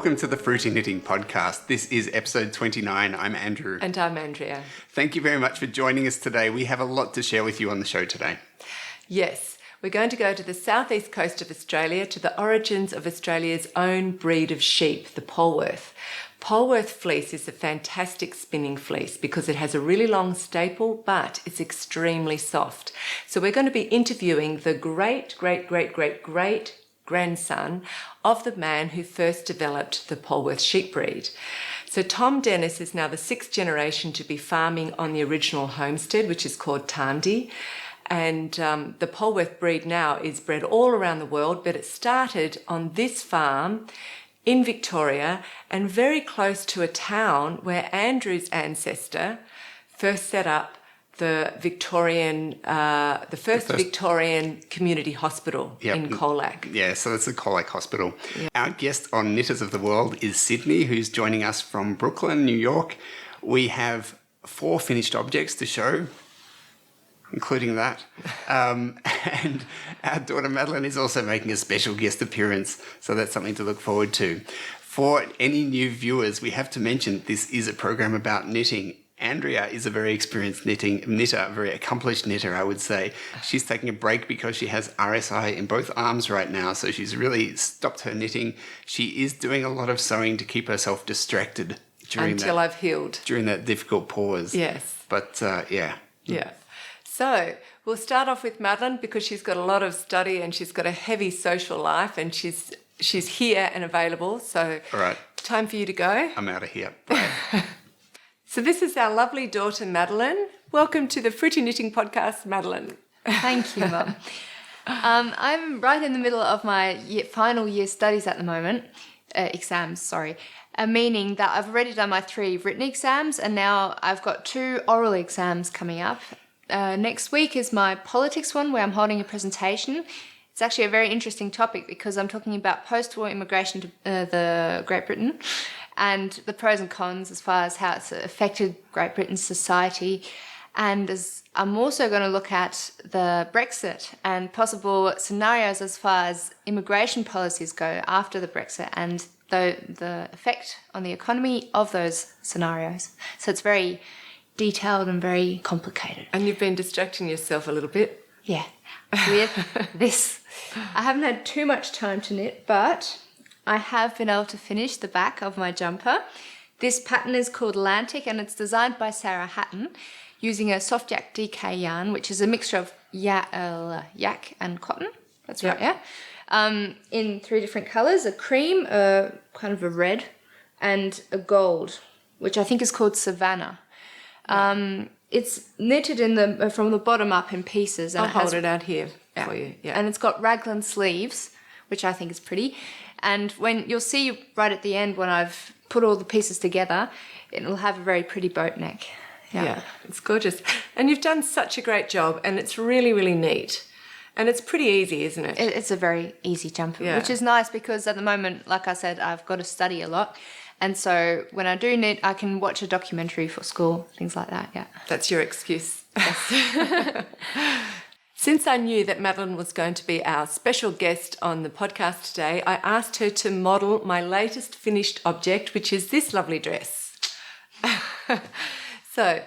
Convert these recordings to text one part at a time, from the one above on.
Welcome to the Fruity Knitting Podcast. This is episode 29. I'm Andrew. And I'm Andrea. Thank you very much for joining us today. We have a lot to share with you on the show today. Yes, we're going to go to the southeast coast of Australia, to the origins of Australia's own breed of sheep, the Polwarth. Poleworth fleece is a fantastic spinning fleece because it has a really long staple, but it's extremely soft. So we're going to be interviewing the great-grandson of the man who first developed the Polwarth sheep breed. So Tom Dennis is now the sixth generation to be farming on the original homestead, which is called Tarndie. And the Polwarth breed now is bred all around the world, but it started on this farm in Victoria and very close to a town where Andrew's ancestor first set up the first Victorian community hospital in Colac. Yeah, so that's the Colac Hospital. Yeah. Our guest on Knitters of the World is Sydney, who's joining us from Brooklyn, New York. We have 4 finished objects to show, including that. And our daughter Madeline is also making a special guest appearance, so that's something to look forward to. For any new viewers, we have to mention this is a program about knitting. Andrea is a very experienced knitter, very accomplished knitter, I would say. She's taking a break because she has RSI in both arms right now, so she's really stopped her knitting. She is doing a lot of sewing to keep herself distracted until I've healed. During that difficult pause. Yes. But, yeah. Yeah. So we'll start off with Madeline because she's got a lot of study and she's got a heavy social life and she's here and available. So all right. Time for you to go. I'm out of here. Bye. So this is our lovely daughter, Madeline. Welcome to the Fruity Knitting Podcast, Madeline. Thank you, Mum. I'm right in the middle of my final year studies at the moment, meaning that I've already done my 3 written exams and now I've got 2 oral exams coming up. Next week is my politics one where I'm holding a presentation. It's actually a very interesting topic because I'm talking about post-war immigration to the Great Britain and the pros and cons as far as how it's affected Great Britain's society. And I'm also going to look at the Brexit and possible scenarios as far as immigration policies go after the Brexit and the effect on the economy of those scenarios. So it's very detailed and very complicated. And you've been distracting yourself a little bit. Yeah, with this. I haven't had too much time to knit, but I have been able to finish the back of my jumper. This pattern is called Atlantic and it's designed by Sarah Hatton using a soft yak DK yarn, which is a mixture of yak and cotton. That's right, yeah. In 3 different colours, a cream, kind of a red, and a gold, which I think is called Savannah. It's knitted from the bottom up in pieces. And I'll hold it out here for you. Yeah. And it's got raglan sleeves, which I think is pretty. And when you'll see right at the end when I've put all the pieces together, it'll have a very pretty boat neck. Yeah, it's gorgeous. And you've done such a great job and it's really, really neat. And it's pretty easy, isn't it? It's a very easy jumper, which is nice because at the moment, like I said, I've got to study a lot. And so when I do knit, I can watch a documentary for school, things like that, yeah. That's your excuse. Yes. Since I knew that Madeline was going to be our special guest on the podcast today, I asked her to model my latest finished object, which is this lovely dress. So,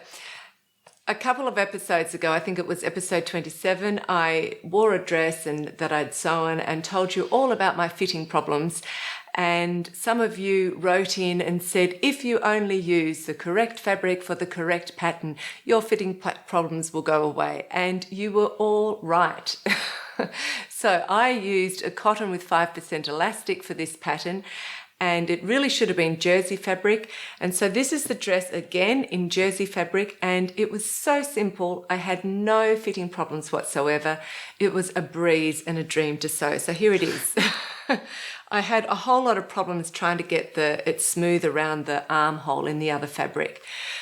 a couple of episodes ago, I think it was episode 27, I wore a dress that I'd sewn and told you all about my fitting problems. And some of you wrote in and said, if you only use the correct fabric for the correct pattern, your fitting problems will go away. And you were all right. So I used a cotton with 5% elastic for this pattern. And it really should have been jersey fabric. And so this is the dress again in jersey fabric. And it was so simple. I had no fitting problems whatsoever. It was a breeze and a dream to sew. So here it is. I had a whole lot of problems trying to get it smooth around the armhole in the other fabric.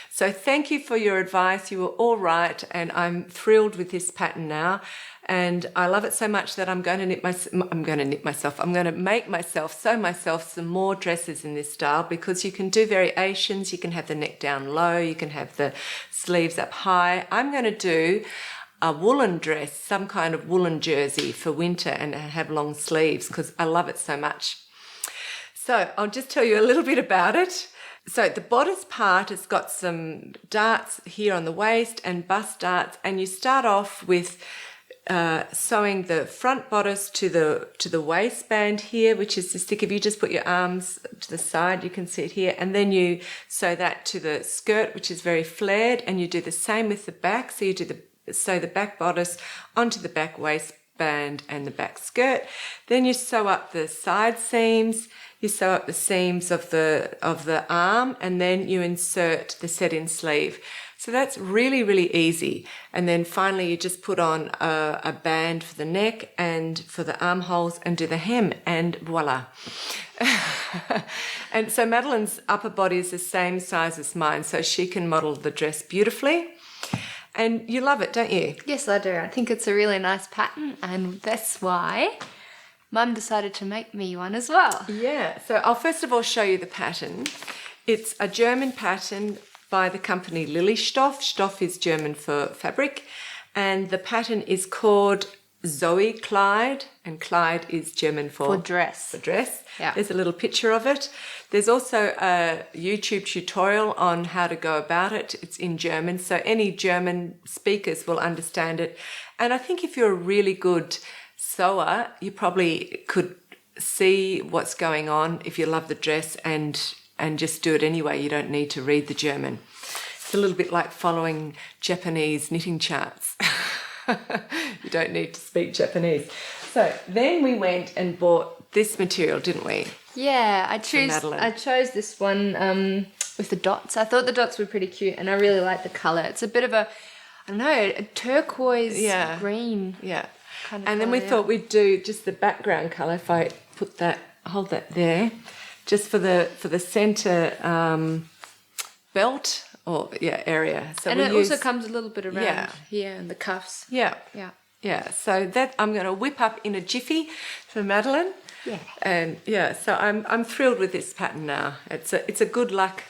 So thank you for your advice. You were all right. And I'm thrilled with this pattern now. And I love it so much that I'm going to make myself, sew myself some more dresses in this style because you can do variations. You can have the neck down low. You can have the sleeves up high. I'm going to do a woolen dress, some kind of woolen jersey for winter and have long sleeves because I love it so much. So I'll just tell you a little bit about it. So the bodice part has got some darts here on the waist and bust darts, and you start off with sewing the front bodice to the waistband here, which is this thick. If you just put your arms to the side, you can see it here, and then you sew that to the skirt, which is very flared, and you do the same with the back. So you sew the back bodice onto the back waistband and the back skirt. Then you sew up the side seams. You sew up the seams of the arm, and then you insert the set-in sleeve. So that's really, really easy. And then finally you just put on a band for the neck and for the armholes and do the hem, and voila. And so Madeline's upper body is the same size as mine, so she can model the dress beautifully. And you love it, don't you? Yes, I do. I think it's a really nice pattern, and that's why Mum decided to make me one as well. Yeah, so I'll first of all show you the pattern. It's a German pattern by the company Lilistoff. Stoff is German for fabric, and the pattern is called Zoe Clyde, and Clyde is German for dress. For dress. Yeah. There's a little picture of it. There's also a YouTube tutorial on how to go about it. It's in German, so any German speakers will understand it. And I think if you're a really good sewer, you probably could see what's going on if you love the dress and just do it anyway. You don't need to read the German. It's a little bit like following Japanese knitting charts. You don't need to speak Japanese. So then we went and bought this material, didn't we? Yeah, I Madeline. chose this one with the dots. I thought the dots were pretty cute, and I really like the colour. It's a bit of a turquoise green. Yeah. Kind of and then we thought we'd do just the background colour. If I hold that there, just for the centre belt or area. So and it also comes a little bit around here in the cuffs. Yeah. Yeah. Yeah. So that I'm going to whip up in a jiffy for Madeline. Yeah. And so I'm thrilled with this pattern now. It's a good luck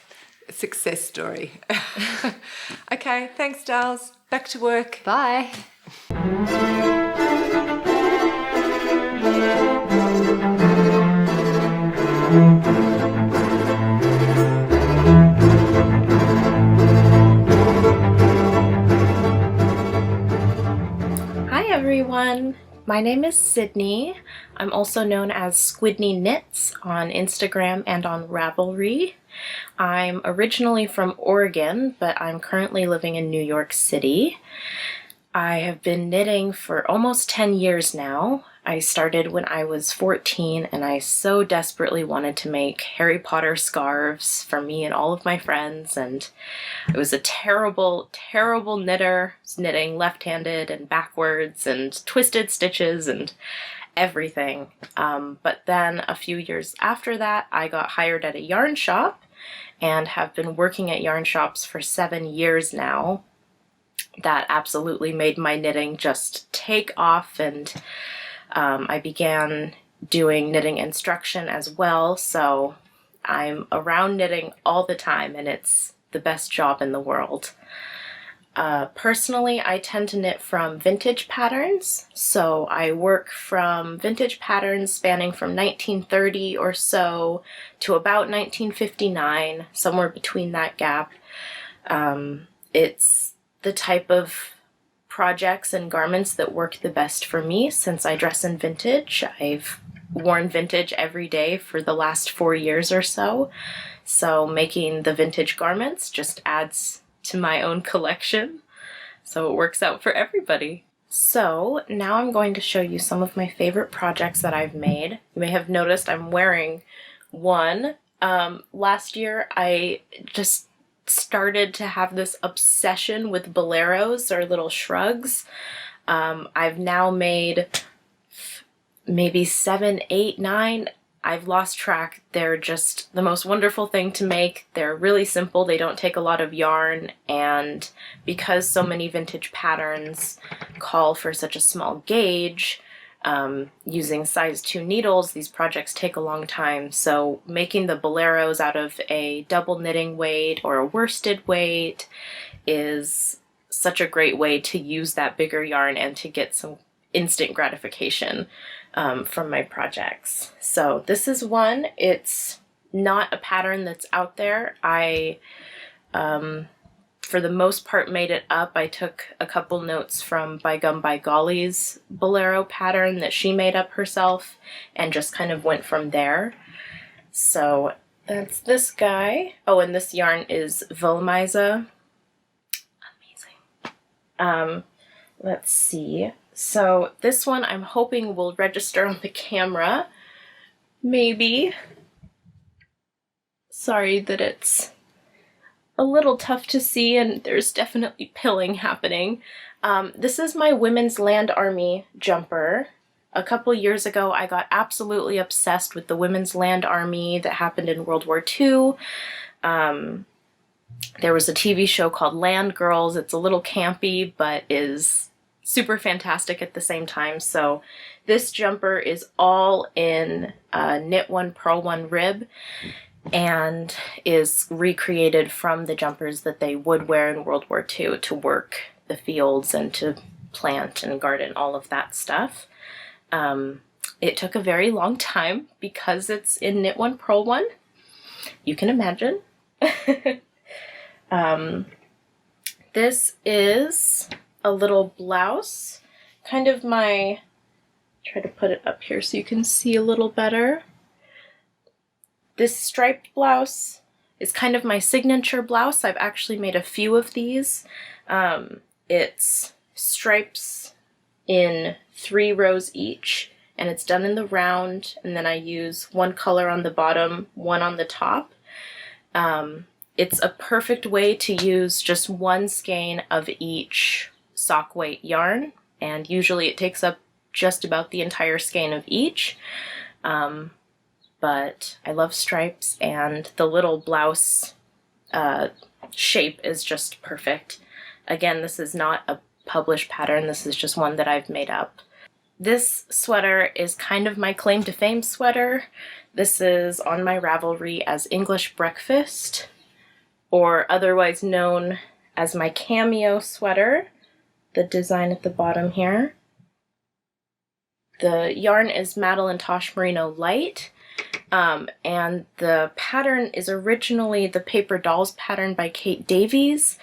success story. Okay. Thanks, Darls. Back to work. Bye. Hi everyone, my name is Sydney. I'm also known as Squidney Knits on Instagram and on Ravelry. I'm originally from Oregon, but I'm currently living in New York City. I have been knitting for almost 10 years now. I started when I was 14 and I so desperately wanted to make Harry Potter scarves for me and all of my friends, and I was a terrible, terrible knitter. I was knitting left-handed and backwards and twisted stitches and everything. But then a few years after that, I got hired at a yarn shop and have been working at yarn shops for 7 years now. That absolutely made my knitting just take off, and I began doing knitting instruction as well, so I'm around knitting all the time, and it's the best job in the world. Personally, I tend to knit from vintage patterns, so I work from vintage patterns spanning from 1930 or so to about 1959, somewhere between that gap. It's the type of projects and garments that work the best for me since I dress in vintage. I've worn vintage every day for the last 4 years or so, so making the vintage garments just adds to my own collection, so it works out for everybody. So now I'm going to show you some of my favorite projects that I've made. You may have noticed I'm wearing one. Last year I just started to have this obsession with boleros, or little shrugs. I've now made maybe 7, 8, 9. I've lost track. They're just the most wonderful thing to make. They're really simple. They don't take a lot of yarn, and because so many vintage patterns call for such a small gauge, using size 2 needles, these projects take a long time. So making the boleros out of a double knitting weight or a worsted weight is such a great way to use that bigger yarn and to get some instant gratification. from my projects. So this is one. It's not a pattern that's out there. I, for the most part, made it up. I took a couple notes from By Gum By Golly's Bolero pattern that she made up herself and just kind of went from there. So that's this guy. Oh, and this yarn is Volmisa. Amazing. Let's see. So this one I'm hoping will register on the camera. Maybe. Sorry that it's a little tough to see and there's definitely pilling happening. This is my Women's Land Army jumper. A couple years ago, I got absolutely obsessed with the Women's Land Army that happened in World War II. There was a TV show called Land Girls. It's a little campy, but is super fantastic at the same time. So this jumper is all in knit one, purl one rib, and is recreated from the jumpers that they would wear in World War II to work the fields and to plant and garden, all of that stuff. It took a very long time because it's in knit one, purl one. You can imagine. This is a little blouse, kind of my, try to put it up here so you can see a little better. This striped blouse is kind of my signature blouse. I've actually made a few of these. It's stripes in 3 rows each, and it's done in the round, and then I use one color on the bottom, one on the top. It's a perfect way to use just one skein of each sock weight yarn, and usually it takes up just about the entire skein of each. But I love stripes, and the little blouse shape is just perfect. Again, this is not a published pattern, this is just one that I've made up. This sweater is kind of my claim to fame sweater. This is on my Ravelry as English Breakfast, or otherwise known as my cameo sweater. The design at the bottom here. The yarn is Madeline Tosh Merino Light, and the pattern is originally the Paper Dolls pattern by Kate Davies,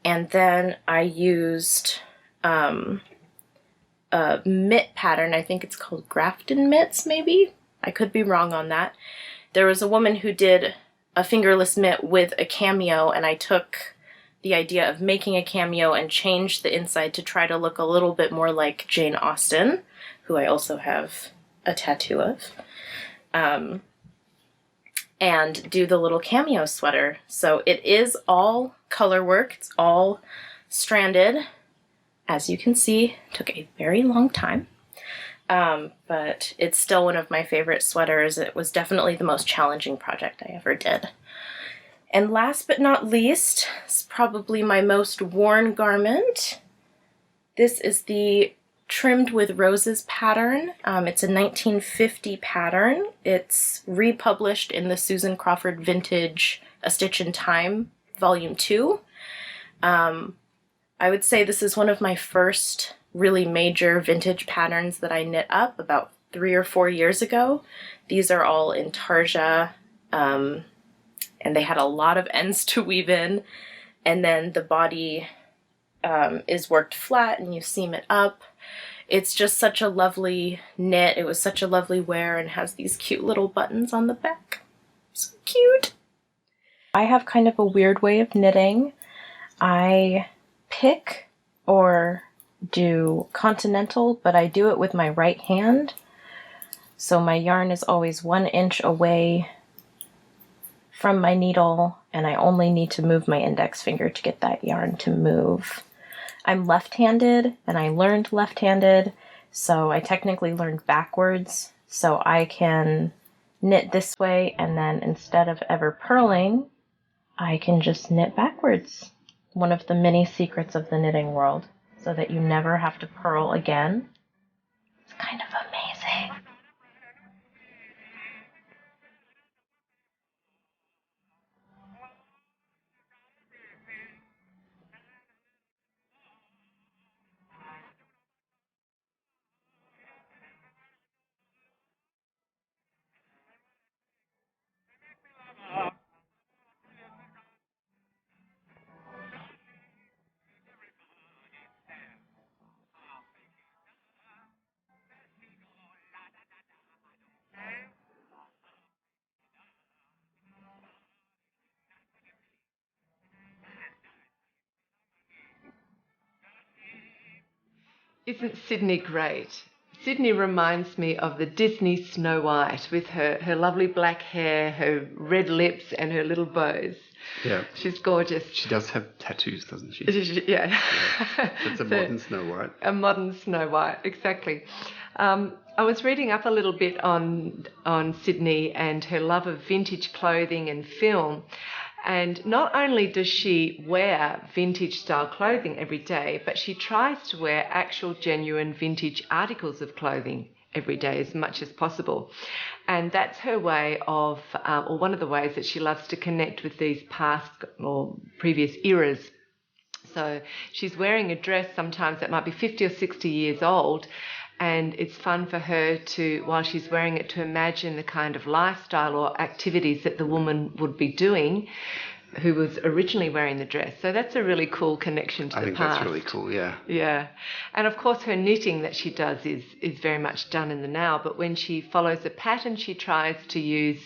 and then I used a mitt pattern. I think it's called Grafton Mitts, maybe? I could be wrong on that. There was a woman who did a fingerless mitt with a cameo, and I took the idea of making a cameo and changed the inside to try to look a little bit more like Jane Austen, who I also have a tattoo of, and do the little cameo sweater. So it is all color work, it's all stranded. As you can see, it took a very long time, but it's still one of my favorite sweaters. It was definitely the most challenging project I ever did. And last but not least, it's probably my most worn garment. This is the Trimmed with Roses pattern. It's a 1950 pattern. It's republished in the Susan Crawford Vintage A Stitch in Time Volume 2. I would say this is one of my first really major vintage patterns that I knit up about 3 or 4 years ago. These are all in tarja, and they had a lot of ends to weave in, and then the body is worked flat and you seam it up. It's just such a lovely knit. It was such a lovely wear and has these cute little buttons on the back. So cute! I have kind of a weird way of knitting. I pick or do continental, but I do it with my right hand. So my yarn is always 1 inch away from my needle, and I only need to move my index finger to get that yarn to move. I'm left-handed, and I learned left-handed, so I technically learned backwards, so I can knit this way, and then instead of ever purling, I can just knit backwards. One of the many secrets of the knitting world, so that you never have to purl again. It's kind of amazing. Isn't Sydney great? Sydney reminds me of the Disney Snow White with her lovely black hair, her red lips and her little bows. Yeah. She's gorgeous. She does have tattoos, doesn't she? Yeah. It's a modern Snow White. A modern Snow White, exactly. I was reading up a little bit on Sydney and her love of vintage clothing and film. And not only does she wear vintage style clothing every day, but she tries to wear actual genuine vintage articles of clothing every day as much as possible. And that's her way of, or one of the ways that she loves to connect with these past or previous eras. So she's wearing a dress sometimes that might be 50 or 60 years old, and it's fun for her to, while she's wearing it, to imagine the kind of lifestyle or activities that the woman would be doing who was originally wearing the dress. So that's a really cool connection to the past. I think that's really cool, yeah. Yeah. And of course her knitting that she does is very much done in the now, but when she follows a pattern, she tries to use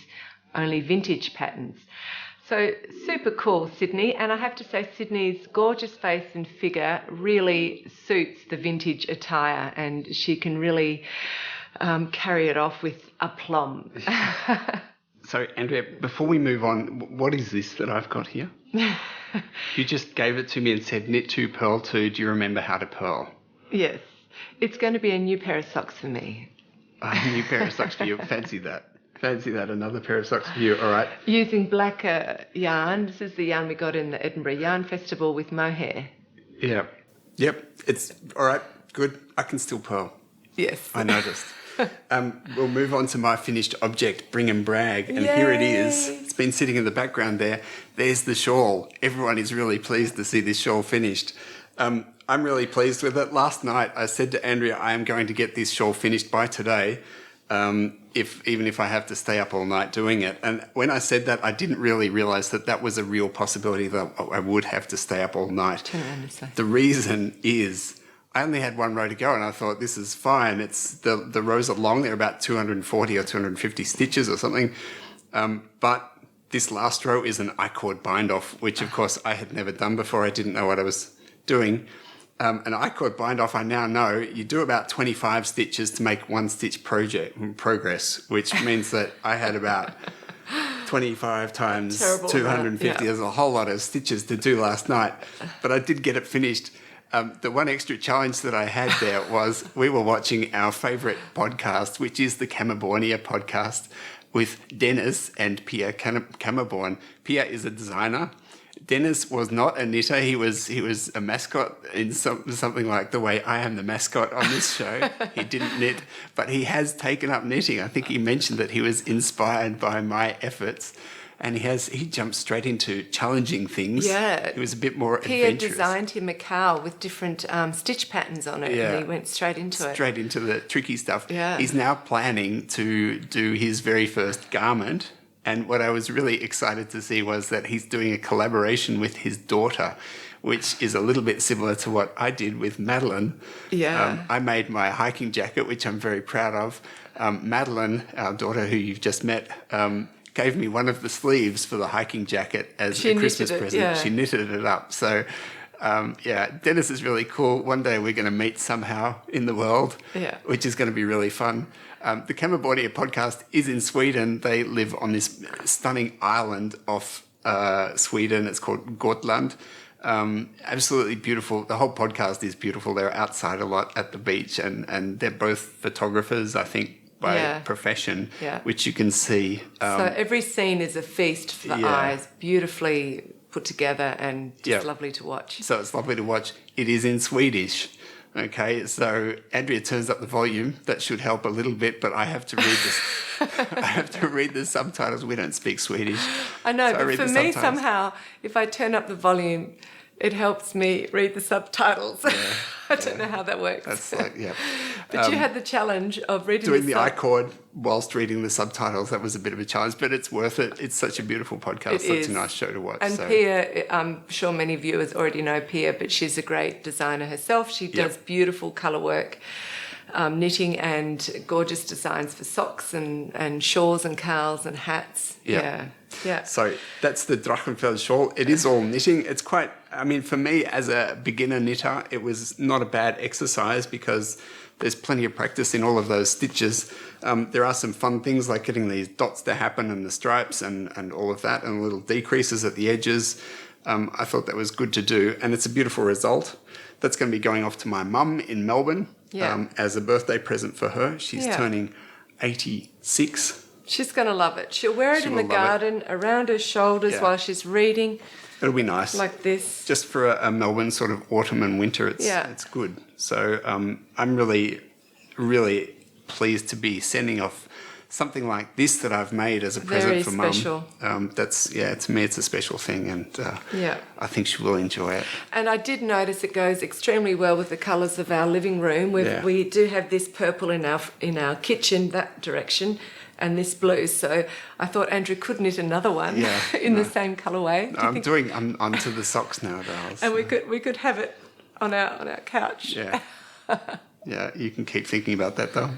only vintage patterns. So super cool, Sydney. And I have to say Sydney's gorgeous face and figure really suits the vintage attire, and she can really carry it off with aplomb. So, Andrea, before we move on, what is this that I've got here? You just gave it to me and said knit 2, purl 2. Do you remember how to purl? Yes. It's going to be a new pair of socks for me. A new pair of socks for you. Fancy that. Fancy that, another pair of socks for you, all right. Using black yarn. This is the yarn we got in the Edinburgh Yarn Festival with mohair. Yeah. Yep, it's all right, good. I can still purl. Yes. I noticed. We'll move on to my finished object, Bring and Brag, and Yay! Here it is. It's been sitting in the background there. There's the shawl. Everyone is really pleased to see this shawl finished. I'm really pleased with it. Last night I said to Andrea, I am going to get this shawl finished by today. Even if I have to stay up all night doing it. And when I said that, I didn't really realise that was a real possibility, that I would have to stay up all night. Turn around and say. The reason is I only had one row to go, and I thought, this is fine. It's the rows are long. They're about 240 or 250 stitches or something. But this last row is an I-cord bind-off, which, of course, I had never done before. I didn't know what I was doing. An I-cord bind-off, I now know, you do about 25 stitches to make one stitch progress, which means that I had about 25 times 250. Yeah. There's a whole lot of stitches to do last night, but I did get it finished. The one extra challenge that I had there was we were watching our favourite podcast, which is the Crabaugh podcast with Dennis and Pia Crabaugh. Pia is a designer. Dennis was not a knitter. He was a mascot in something like the way I am the mascot on this show. He didn't knit, but he has taken up knitting. I think he mentioned that he was inspired by my efforts, and he jumped straight into challenging things. Yeah, he was a bit more adventurous. Pia designed him a cowl with different stitch patterns on it, and he went straight into it. Straight into the tricky stuff. Yeah, he's now planning to do his very first garment. And what I was really excited to see was that he's doing a collaboration with his daughter, which is a little bit similar to what I did with Madeline. Yeah. I made my hiking jacket, which I'm very proud of. Madeline, our daughter who you've just met, gave me one of the sleeves for the hiking jacket as a Christmas present. Yeah. She knitted it up. So, Dennis is really cool. One day we're going to meet somehow in the world, which is going to be really fun. The Crabaugh podcast is in Sweden. They live on this stunning island off Sweden. It's called Gotland. Absolutely beautiful. The whole podcast is beautiful. They're outside a lot at the beach, and they're both photographers, I think, by profession, which you can see. So every scene is a feast for the eyes, beautifully put together and just lovely to watch. So it's lovely to watch. It is in Swedish. Okay, so Andrea turns up the volume. That should help a little bit, but I have to read this. I have to read the subtitles. We don't speak Swedish. I know, so but for me, somehow, if I turn up the volume, it helps me read the subtitles. Yeah, I don't know how that works. That's like, But you had the challenge of reading doing the I-cord whilst reading the subtitles. That was a bit of a challenge, but it's worth it. It's such a beautiful podcast. Such a nice show to watch. And Pia, I'm sure many viewers already know Pia, but she's a great designer herself. She does beautiful colour work. knitting and gorgeous designs for socks and shawls and cowls and hats. Yeah. Yeah. So that's the Drachenfeld shawl. It is all knitting. It's quite, I mean, for me as a beginner knitter, it was not a bad exercise because there's plenty of practice in all of those stitches. There are some fun things like getting these dots to happen and the stripes and all of that and little decreases at the edges. I thought that was good to do, and it's a beautiful result. That's going to be going off to my mum in Melbourne as a birthday present for her. She's turning 86. She's going to love it. She'll wear it in the garden, around her shoulders while she's reading. It'll be nice. Like this. Just for a Melbourne sort of autumn and winter, it's good. So I'm really, really pleased to be sending off something like this that I've made as a present for Mum. Very special. To me it's a special thing, and I think she will enjoy it. And I did notice it goes extremely well with the colours of our living room. We do have this purple in our kitchen, that direction, and this blue. So I thought Andrew could knit another one in the same colourway. I'm onto the socks now, Darls. And we could have it on our couch. Yeah. Yeah, you can keep thinking about that though.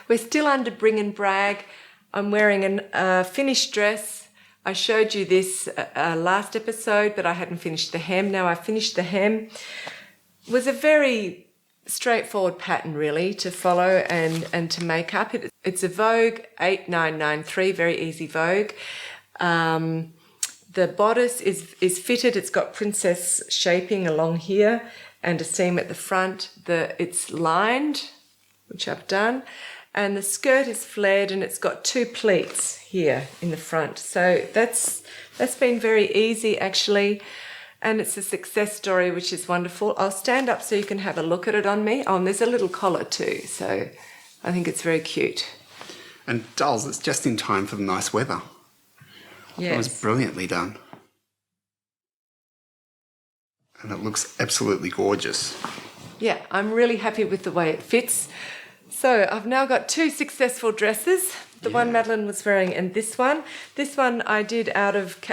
We're still under bring and brag. I'm wearing a finished dress. I showed you this last episode, but I hadn't finished the hem. Now I finished the hem. It was a very straightforward pattern really to follow and to make up. It's a Vogue 8993, very easy Vogue. The bodice is fitted. It's got princess shaping along here and a seam at the front. It's lined, which I've done, and the skirt is flared and it's got 2 pleats here in the front. So that's been very easy actually, and it's a success story, which is wonderful. I'll stand up so you can have a look at it on me. Oh, and there's a little collar too, so I think it's very cute. And Dolls, it's just in time for the nice weather. Yes. It was brilliantly done. And it looks absolutely gorgeous. Yeah, I'm really happy with the way it fits. So I've now got 2 successful dresses. The one Madeline was wearing and this one. This one I did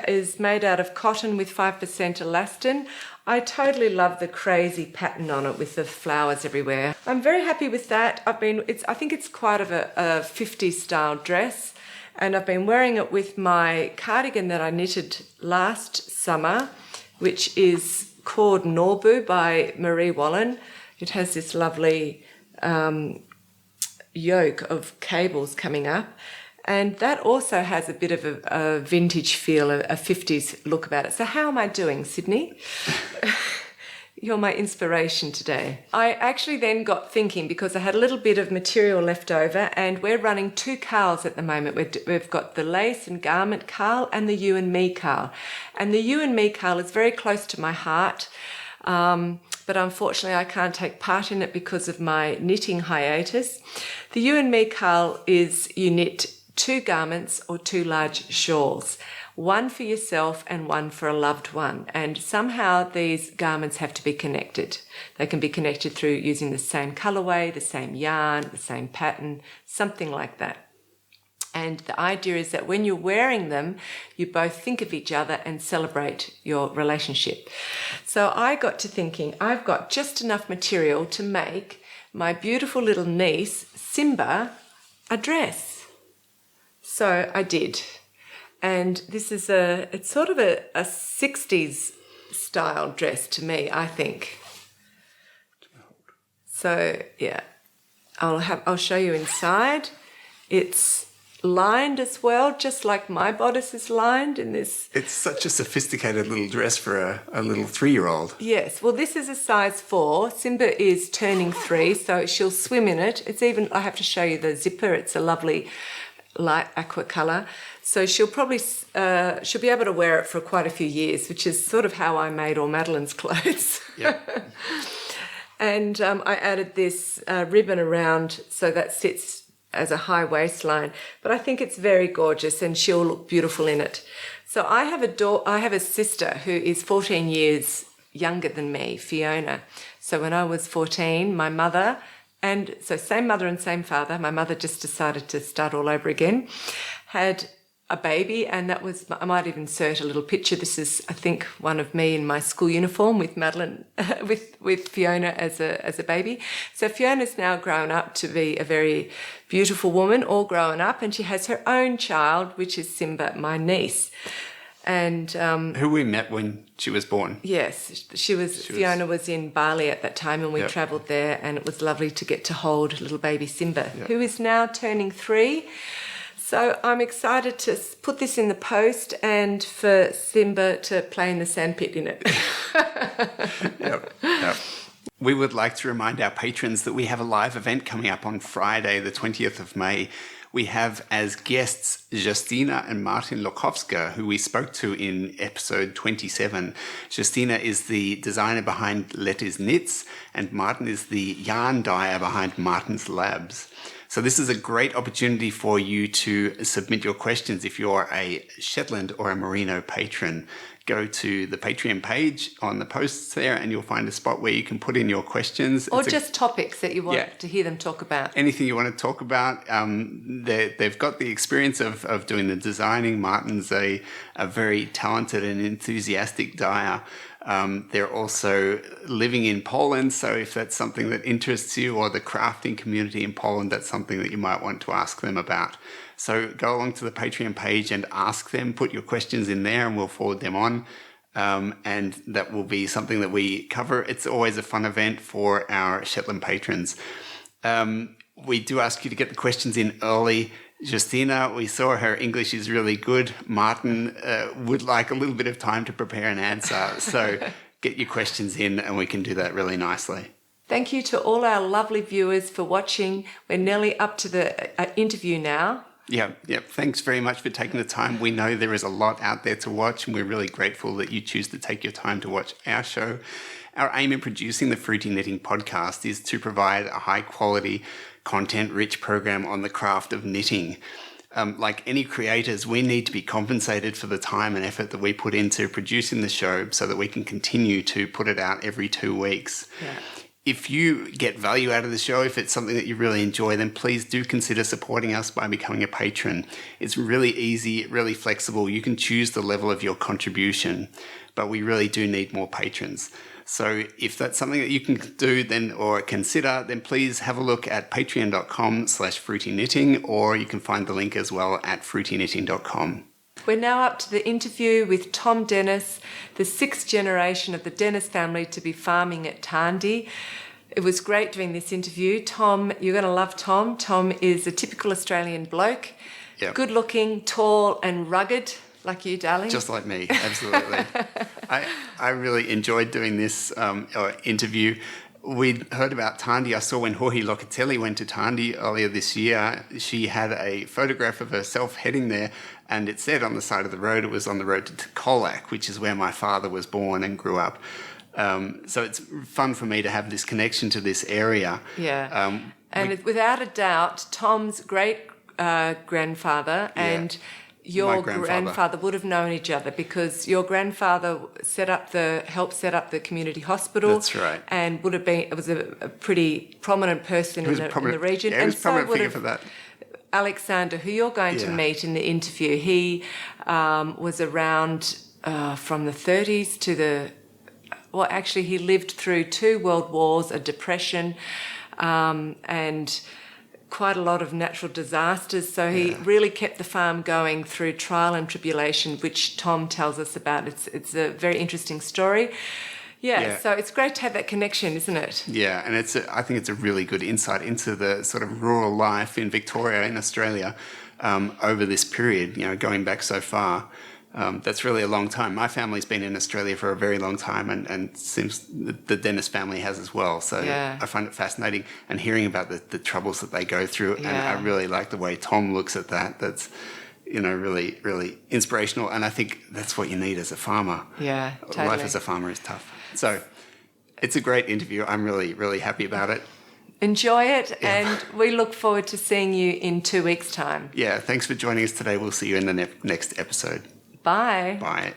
is made out of cotton with 5% elastin. I totally love the crazy pattern on it with the flowers everywhere. I'm very happy with that. I think it's quite of a 50s style dress, and I've been wearing it with my cardigan that I knitted last summer, which is called Norbu by Marie Wallen. It has this lovely yoke of cables coming up, and that also has a bit of a vintage feel, a 50s look about it. So how am I doing, Sydney? You're my inspiration today. I actually then got thinking, because I had a little bit of material left over, and we're running 2 cowls at the moment. We've got the lace and garment cowl and the You and Me cowl. And the You and Me cowl is very close to my heart, but unfortunately I can't take part in it because of my knitting hiatus. The You and Me cowl is you knit 2 garments or 2 large shawls. One for yourself and one for a loved one. And somehow these garments have to be connected. They can be connected through using the same colourway, the same yarn, the same pattern, something like that. And the idea is that when you're wearing them, you both think of each other and celebrate your relationship. So I got to thinking, I've got just enough material to make my beautiful little niece, Simba, a dress. So I did. And this is it's sort of a 60s style dress to me, I think. So yeah, I'll show you inside. It's lined as well, just like my bodice is lined in this. It's such a sophisticated little dress for a little 3-year-old. Yes, well this is a size 4. Simba is turning 3, so she'll swim in it. It's even, I have to show you the zipper. It's a lovely light aqua colour. So she'll probably, she'll be able to wear it for quite a few years, which is sort of how I made all Madeline's clothes. Yeah. And I added this ribbon around so that sits as a high waistline. But I think it's very gorgeous and she'll look beautiful in it. So I have a sister who is 14 years younger than me, Fiona. So when I was 14, my mother, and so same mother and same father, my mother just decided to start all over again, had a baby, and that was, I might even insert a little picture. This is, I think, one of me in my school uniform with Madeline, with Fiona as a baby. So Fiona's now grown up to be a very beautiful woman, all grown up, and she has her own child, which is Simba, my niece. And who we met when she was born. Yes, Fiona was in Bali at that time, and we travelled there, and it was lovely to get to hold little baby Simba, who is now turning 3. So I'm excited to put this in the post and for Simba to play in the sandpit in it. Yep. We would like to remind our patrons that we have a live event coming up on Friday, the 20th of May. We have as guests Justina and Martin Lokowska, who we spoke to in episode 27. Justina is the designer behind Letty's Knits, and Martin is the yarn dyer behind Martin's Labs. So this is a great opportunity for you to submit your questions. If you're a Shetland or a Merino patron, go to the Patreon page on the posts there, and you'll find a spot where you can put in your questions. Or just topics that you want to hear them talk about. Anything you want to talk about. They've got the experience of doing the designing. Martin's a very talented and enthusiastic dyer. They're also living in Poland, so if that's something that interests you, or the crafting community in Poland, that's something that you might want to ask them about. So go along to the Patreon page and ask them, put your questions in there, and we'll forward them on. And that will be something that we cover. It's always a fun event for our Shetland patrons. We do ask you to get the questions in early. Justina, we saw her English is really good. Martin would like a little bit of time to prepare an answer. So get your questions in, and we can do that really nicely. Thank you to all our lovely viewers for watching. We're nearly up to the interview now. Yeah. Thanks very much for taking the time. We know there is a lot out there to watch, and we're really grateful that you choose to take your time to watch our show. Our aim in producing the Fruity Knitting podcast is to provide a high-quality, content-rich program on the craft of knitting. Like any creators, we need to be compensated for the time and effort that we put into producing the show so that we can continue to put it out every 2 weeks. Yeah. If you get value out of the show, if it's something that you really enjoy, then please do consider supporting us by becoming a patron. It's really easy, really flexible. You can choose the level of your contribution, but we really do need more patrons. So if that's something that you can do then, or consider, then please have a look at patreon.com/fruityknitting, or you can find the link as well at fruityknitting.com. We're now up to the interview with Tom Dennis, the 6th generation of the Dennis family to be farming at Tarndie. It was great doing this interview. Tom, you're going to love Tom. Tom is a typical Australian bloke, good looking, tall and rugged, like you, darling. Just like me, absolutely. I really enjoyed doing this interview. We'd heard about Tarndie. I saw when Jorge Locatelli went to Tarndie earlier this year, she had a photograph of herself heading there, and it said on the side of the road, it was on the road to Colac, which is where my father was born and grew up. So it's fun for me to have this connection to this area. Yeah. Without a doubt, Tom's great grandfather and your grandfather would have known each other, because your grandfather helped set up the community hospital. That's right. And was a pretty prominent person in the region. Yeah, he was a prominent figure for that. Alexander, who you're going to meet in the interview, he was around from the 30s to he lived through 2 world wars, a depression, and quite a lot of natural disasters. So he really kept the farm going through trial and tribulation, which Tom tells us about. It's a very interesting story. Yeah, so it's great to have that connection, isn't it? Yeah, and I think it's a really good insight into the sort of rural life in Victoria, in Australia, over this period, going back so far. That's really a long time. My family's been in Australia for a very long time, and seems the Dennis family has as well. So I find it fascinating, and hearing about the troubles that they go through. And I really like the way Tom looks at that. That's, really, really inspirational. And I think that's what you need as a farmer. Yeah, totally. Life as a farmer is tough. So it's a great interview. I'm really, really happy about it. Enjoy it, and we look forward to seeing you in 2 weeks' time. Yeah, thanks for joining us today. We'll see you in the next episode. Bye. Bye.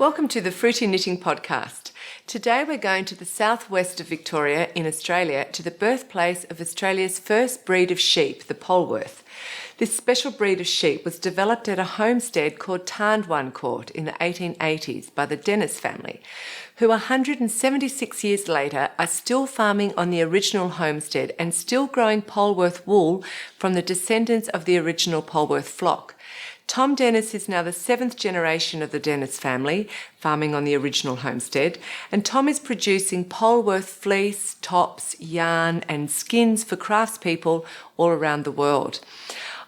Welcome to the Fruity Knitting Podcast. Today we're going to the southwest of Victoria in Australia to the birthplace of Australia's first breed of sheep, the Polwarth. This special breed of sheep was developed at a homestead called Tarndwarncoort in the 1880s by the Dennis family, who 176 years later are still farming on the original homestead and still growing Poleworth wool from the descendants of the original Polwarth flock. Tom Dennis is now the 7th generation of the Dennis family, farming on the original homestead, and Tom is producing Poleworth fleece, tops, yarn and skins for craftspeople all around the world.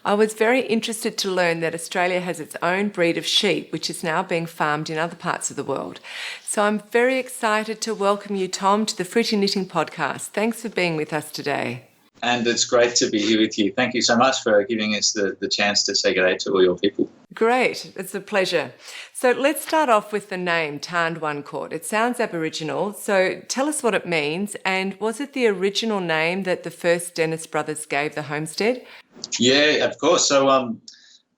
I was very interested to learn that Australia has its own breed of sheep, which is now being farmed in other parts of the world. So I'm very excited to welcome you, Tom, to the Fruity Knitting Podcast. Thanks for being with us today. And it's great to be here with you. Thank you so much for giving us the chance to say good day to all your people. Great. It's a pleasure. So let's start off with the name Tarndwarncoort. It sounds Aboriginal, so tell us what it means, and was it the original name that the first Dennis brothers gave the homestead? Yeah, of course. So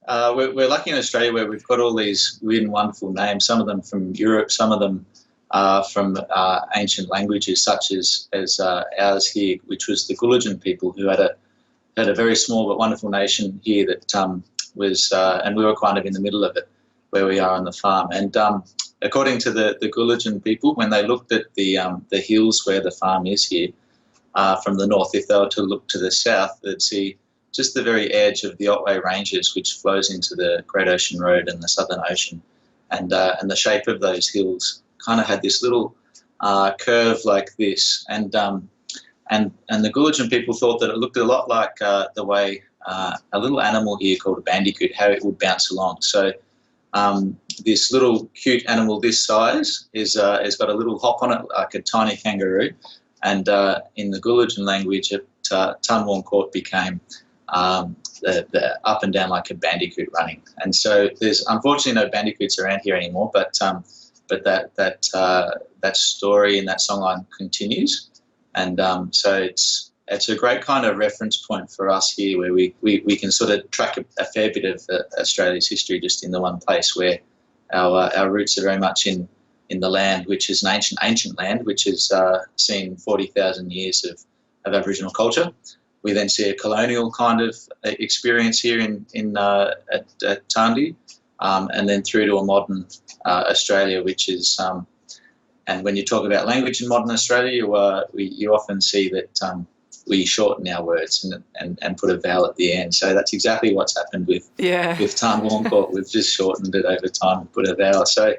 we're lucky in Australia where we've got all these weird and wonderful names, some of them from Europe, some of them from ancient languages such as ours here, which was the Gulligen people, who had a very small but wonderful nation here that was, and we were kind of in the middle of it, where we are on the farm. And according to the Gulligen people, when they looked at the hills where the farm is here from the north, if they were to look to the south, they'd see just the very edge of the Otway Ranges, which flows into the Great Ocean Road and the Southern Ocean, and the shape of those hills kind of had this little curve like this, and the Gulligen people thought that it looked a lot like the way a little animal here called a bandicoot, how it would bounce along. So this little cute animal this size has got a little hop on it like a tiny kangaroo, and in the Gulligen language, Tarndwarncoort became the up and down like a bandicoot running. And so there's unfortunately no bandicoots around here anymore, but that story and that songline continues, and so it's a great kind of reference point for us here, where we can sort of track a fair bit of Australia's history just in the one place, where our roots are very much in the land, which is an ancient land, which has seen 40,000 years of Aboriginal culture. We then see a colonial kind of experience here at Tarndie, and then through to a modern Australia, which is, and when you talk about language in modern Australia, you often see that we shorten our words and put a vowel at the end. So that's exactly what's happened with Tarndwarncoort. We've just shortened it over time and put a vowel. So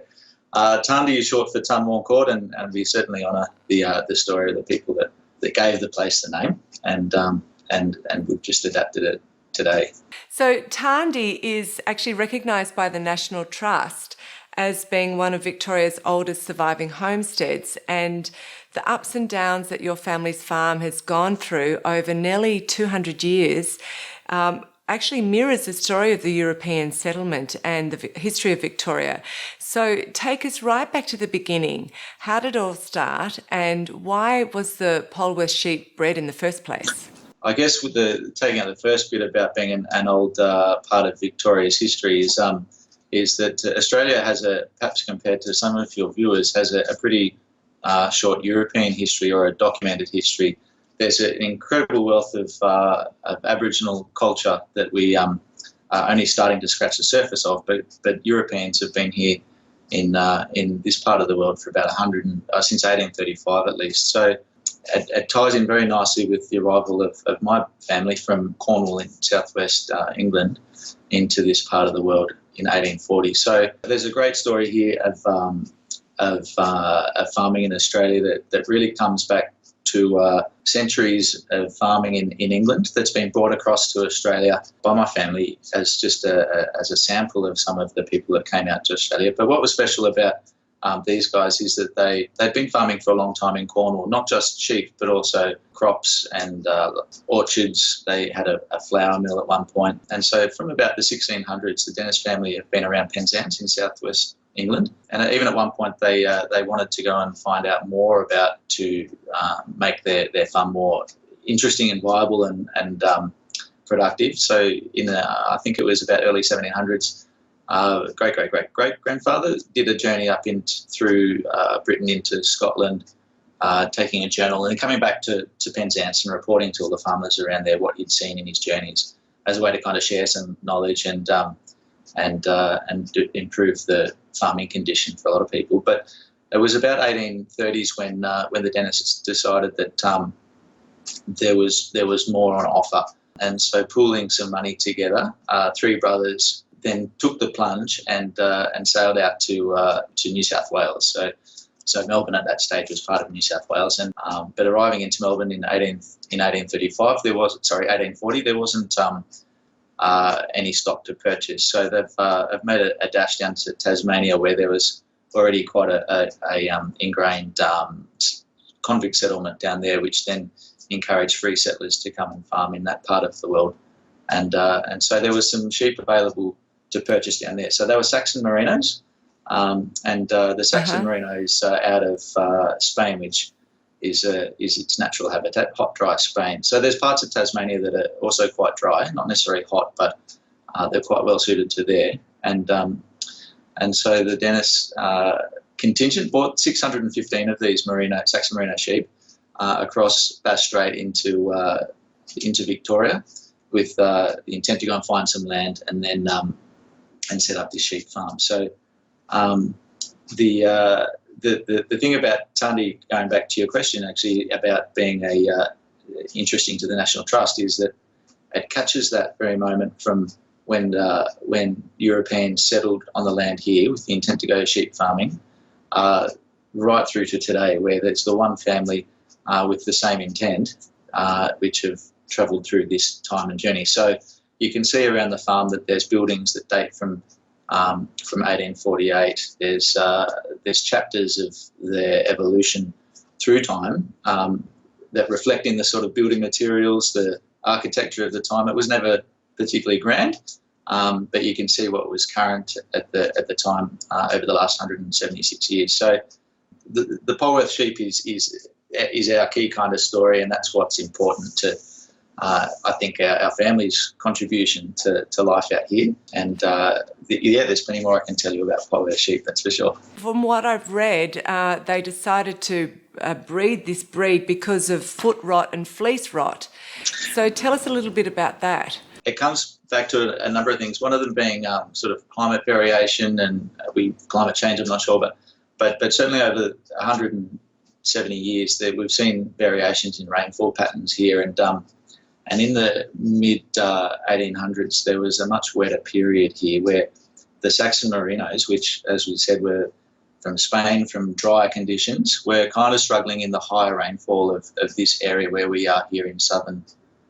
Tarndie is short for Tarndwarncoort, and we certainly honour the story of the people that gave the place the name, and we've just adapted it today. So Tarndie is actually recognised by the National Trust as being one of Victoria's oldest surviving homesteads, and the ups and downs that your family's farm has gone through over nearly 200 years actually mirrors the story of the European settlement and the history of Victoria. So take us right back to the beginning. How did it all start, and why was the Poleworth sheep bred in the first place? I guess with taking out the first bit about being an old part of Victoria's history is that Australia has perhaps compared to some of your viewers, has a pretty short European history, or a documented history. There's an incredible wealth of Aboriginal culture that we are only starting to scratch the surface of, but Europeans have been here in this part of the world for about since 1835 at least. So it ties in very nicely with the arrival of my family from Cornwall in southwest England into this part of the world in 1840. So there's a great story here of farming in Australia that really comes back to centuries of farming in England that's been brought across to Australia by my family as just as a sample of some of the people that came out to Australia. But what was special about these guys is that they'd been farming for a long time in Cornwall, not just sheep, but also crops and orchards. They had a flour mill at one point. And so from about the 1600s, the Dennis family have been around Penzance in southwest England. And even at one point, they wanted to go and find out more about to make their farm more interesting and viable and productive. So I think it was about early 1700s, great-great-great-great-grandfather did a journey up through Britain into Scotland, taking a journal and coming back to Penzance and reporting to all the farmers around there what he'd seen in his journeys as a way to kind of share some knowledge and improve the farming condition for a lot of people. But it was about 1830s when the dentists decided that there was more on offer, and so pooling some money together, three brothers then took the plunge and sailed out to New South Wales. So Melbourne at that stage was part of New South Wales, and but arriving into Melbourne in 1840, there wasn't any stock to purchase. So they've made a dash down to Tasmania, where there was already quite a ingrained convict settlement down there, which then encouraged free settlers to come and farm in that part of the world. And so there was some sheep available to purchase down there. So they were Saxon Merinos, and the Saxon Merinos out of Spain, which is its natural habitat, hot, dry Spain. So there's parts of Tasmania that are also quite dry, not necessarily hot, but they're quite well suited to there. And so the Dennis contingent bought 615 of these Saxon Merino sheep across Bass Strait into Victoria, with the intent to go and find some land and then and set up this sheep farm. So the thing about Tarndie, going back to your question actually about being interesting to the National Trust, is that it catches that very moment from when Europeans settled on the land here with the intent to go sheep farming, right through to today, where there's the one family with the same intent, which have travelled through this time and journey. So you can see around the farm that there's buildings that date from 1848. There's chapters of their evolution through time that reflect in the sort of building materials, the architecture of the time. It was never particularly grand, but you can see what was current at the time over the last 176 years. So the Poleworth sheep is our key kind of story, and that's what's important to I think our family's contribution to life out here. And there's plenty more I can tell you about Poleworth sheep, that's for sure. From what I've read, they decided to breed this breed because of foot rot and fleece rot. So tell us a little bit about that. It comes back to a number of things, one of them being sort of climate variation and climate change, I'm not sure, but certainly over 170 years we've seen variations in rainfall patterns here, and in the mid-1800s, there was a much wetter period here where the Saxon Merinos, which, as we said, were from Spain, from drier conditions, were kind of struggling in the higher rainfall of this area where we are here in southern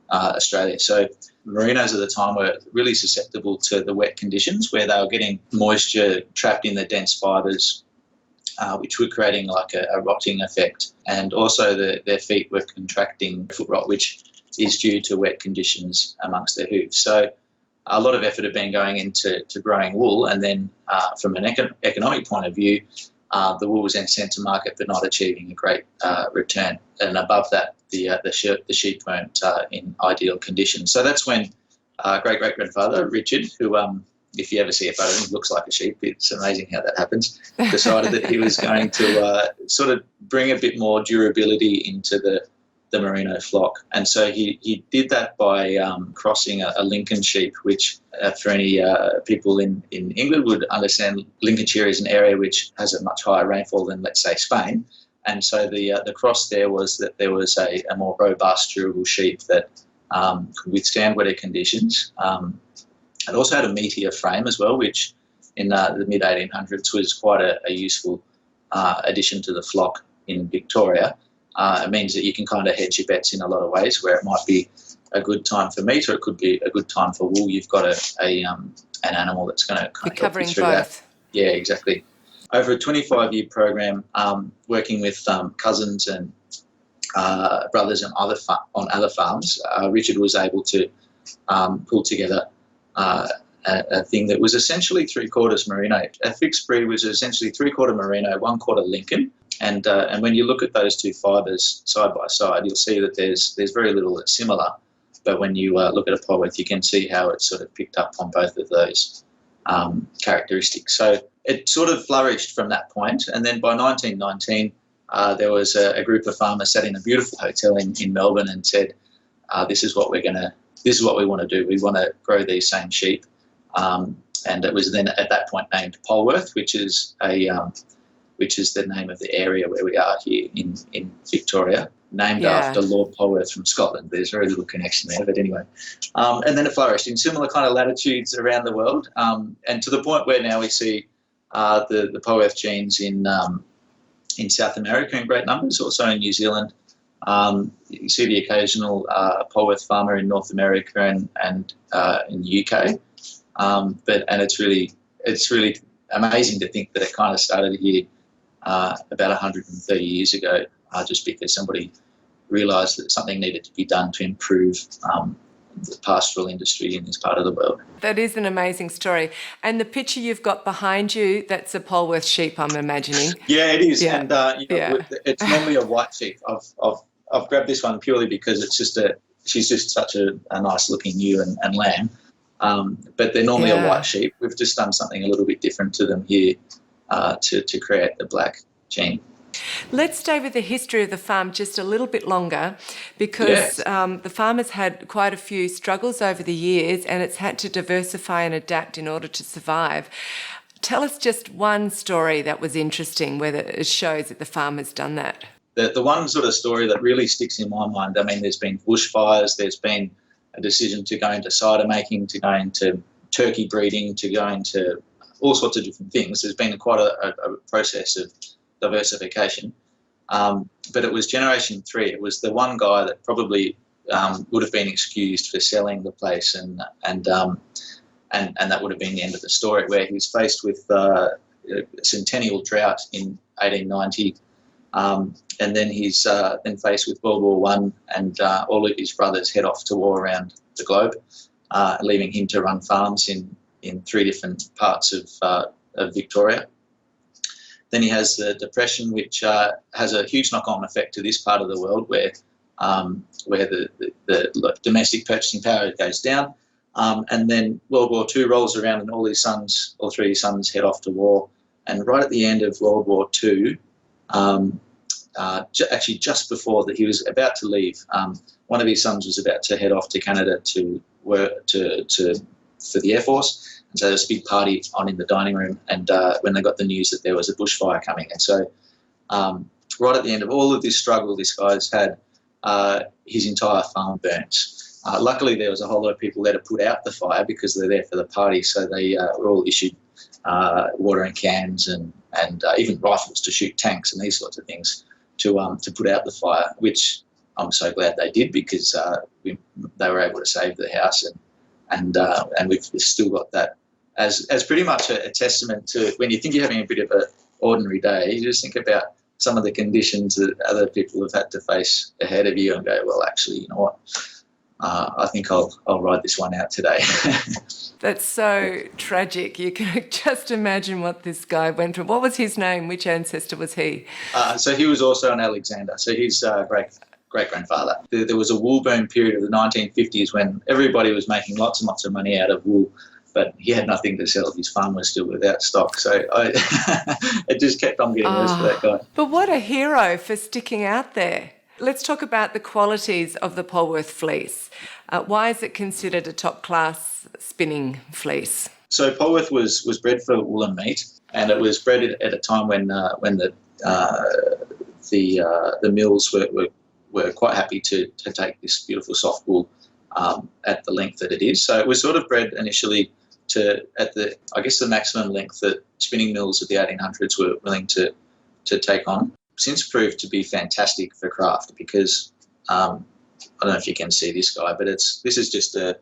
Australia. So Merinos at the time were really susceptible to the wet conditions, where they were getting moisture trapped in the dense fibres, which were creating like a rotting effect. And also their feet were contracting foot rot, which is due to wet conditions amongst their hooves. So a lot of effort had been going into growing wool, and then from an economic point of view, the wool was then sent to market but not achieving a great return. And above that, the sheep weren't in ideal conditions. So that's when great-great-grandfather Richard, who if you ever see a photo of him, looks like a sheep, it's amazing how that happens, decided that he was going to sort of bring a bit more durability into the merino flock. And so he did that by crossing a Lincoln sheep, which for any people in England would understand, Lincolnshire is an area which has a much higher rainfall than, let's say, Spain. And so the cross there was that there was a more robust, durable sheep that could withstand wetter conditions. It also had a meatier frame as well, which in the mid-1800s was quite a useful addition to the flock in Victoria. It means that you can kind of hedge your bets in a lot of ways, where it might be a good time for meat or it could be a good time for wool. You've got an animal that's going to kind of help you through both. That. Yeah, exactly. Over a 25-year program, working with cousins and brothers on other farms, Richard was able to pull together a thing that was essentially 3/4 merino. A fixed breed was essentially 3/4 merino, 1/4 Lincoln. And when you look at those two fibres side by side, you'll see that there's very little that's similar. But when you look at a Poleworth, you can see how it's sort of picked up on both of those. characteristics. So it sort of flourished from that point. And then by 1919, there was a group of farmers sat in a beautiful hotel in Melbourne and said, this is what we want to do. We want to grow these same sheep. And it was then at that point named Poleworth, which is the name of the area where we are here in Victoria, named after Lord Polwarth from Scotland. There's very little connection there, but anyway. And then it flourished in similar kind of latitudes around the world, and to the point where now we see the Polwarth genes in South America in great numbers, also in New Zealand. You see the occasional Polwarth farmer in North America and in the UK. And it's really amazing to think that it kind of started here about 130 years ago, just because somebody realised that something needed to be done to improve the pastoral industry in this part of the world. That is an amazing story. And the picture you've got behind you, that's a Polwarth sheep, I'm imagining. Yeah, it is. Yeah. And it's normally a white sheep. I've grabbed this one purely because she's just such a nice looking ewe and lamb. But they're normally a white sheep. We've just done something a little bit different to them here to create the black gene. Let's stay with the history of the farm just a little bit longer, because the farmers had quite a few struggles over the years, and it's had to diversify and adapt in order to survive. Tell us just one story that was interesting where it shows that the farmer's done that. The one sort of story that really sticks in my mind, I mean, there's been bushfires, there's been a decision to go into cider making, to go into turkey breeding, to go into all sorts of different things. There's been quite a process of diversification. But it was generation 3. It was the one guy that probably would have been excused for selling the place, and that would have been the end of the story, where he was faced with a centennial drought in 1890. And then he's then faced with World War I, and all of his brothers head off to war around the globe, leaving him to run farms in 3 different parts of Victoria. Then he has the Depression, which has a huge knock-on effect to this part of the world, where the domestic purchasing power goes down. And then World War II rolls around, and all 3 of his sons head off to war. And right at the end of World War II, actually just before that he was about to leave, one of his sons was about to head off to Canada to work for the Air Force. And so there was a big party on in the dining room, and when they got the news that there was a bushfire coming. And so right at the end of all of this struggle this guy's had, his entire farm burnt. Luckily, there was a whole lot of people there to put out the fire because they're there for the party, so they were all issued watering cans and even rifles to shoot tanks and these sorts of things to put out the fire, which I'm so glad they did, because they were able to save the house, and we've still got that as pretty much a testament to, when you think you're having a bit of an ordinary day, you just think about some of the conditions that other people have had to face ahead of you and go, well, actually, you know what, I think I'll ride this one out today. That's so tragic. You can just imagine what this guy went through. What was his name? Which ancestor was he? So he was also an Alexander. So his great-grandfather. There was a wool boom period of the 1950s when everybody was making lots and lots of money out of wool, but he had nothing to sell. His farm was still without stock. So it just kept on getting worse for that guy. But what a hero for sticking out there. Let's talk about the qualities of the Polwarth fleece. Why is it considered a top-class spinning fleece? So Polwarth was bred for wool and meat, and it was bred at a time when the mills were quite happy to take this beautiful soft wool at the length that it is. So it was sort of bred initially at the maximum length that spinning mills of the 1800s were willing to take on. Since proved to be fantastic for craft, because I don't know if you can see this guy, but this is just a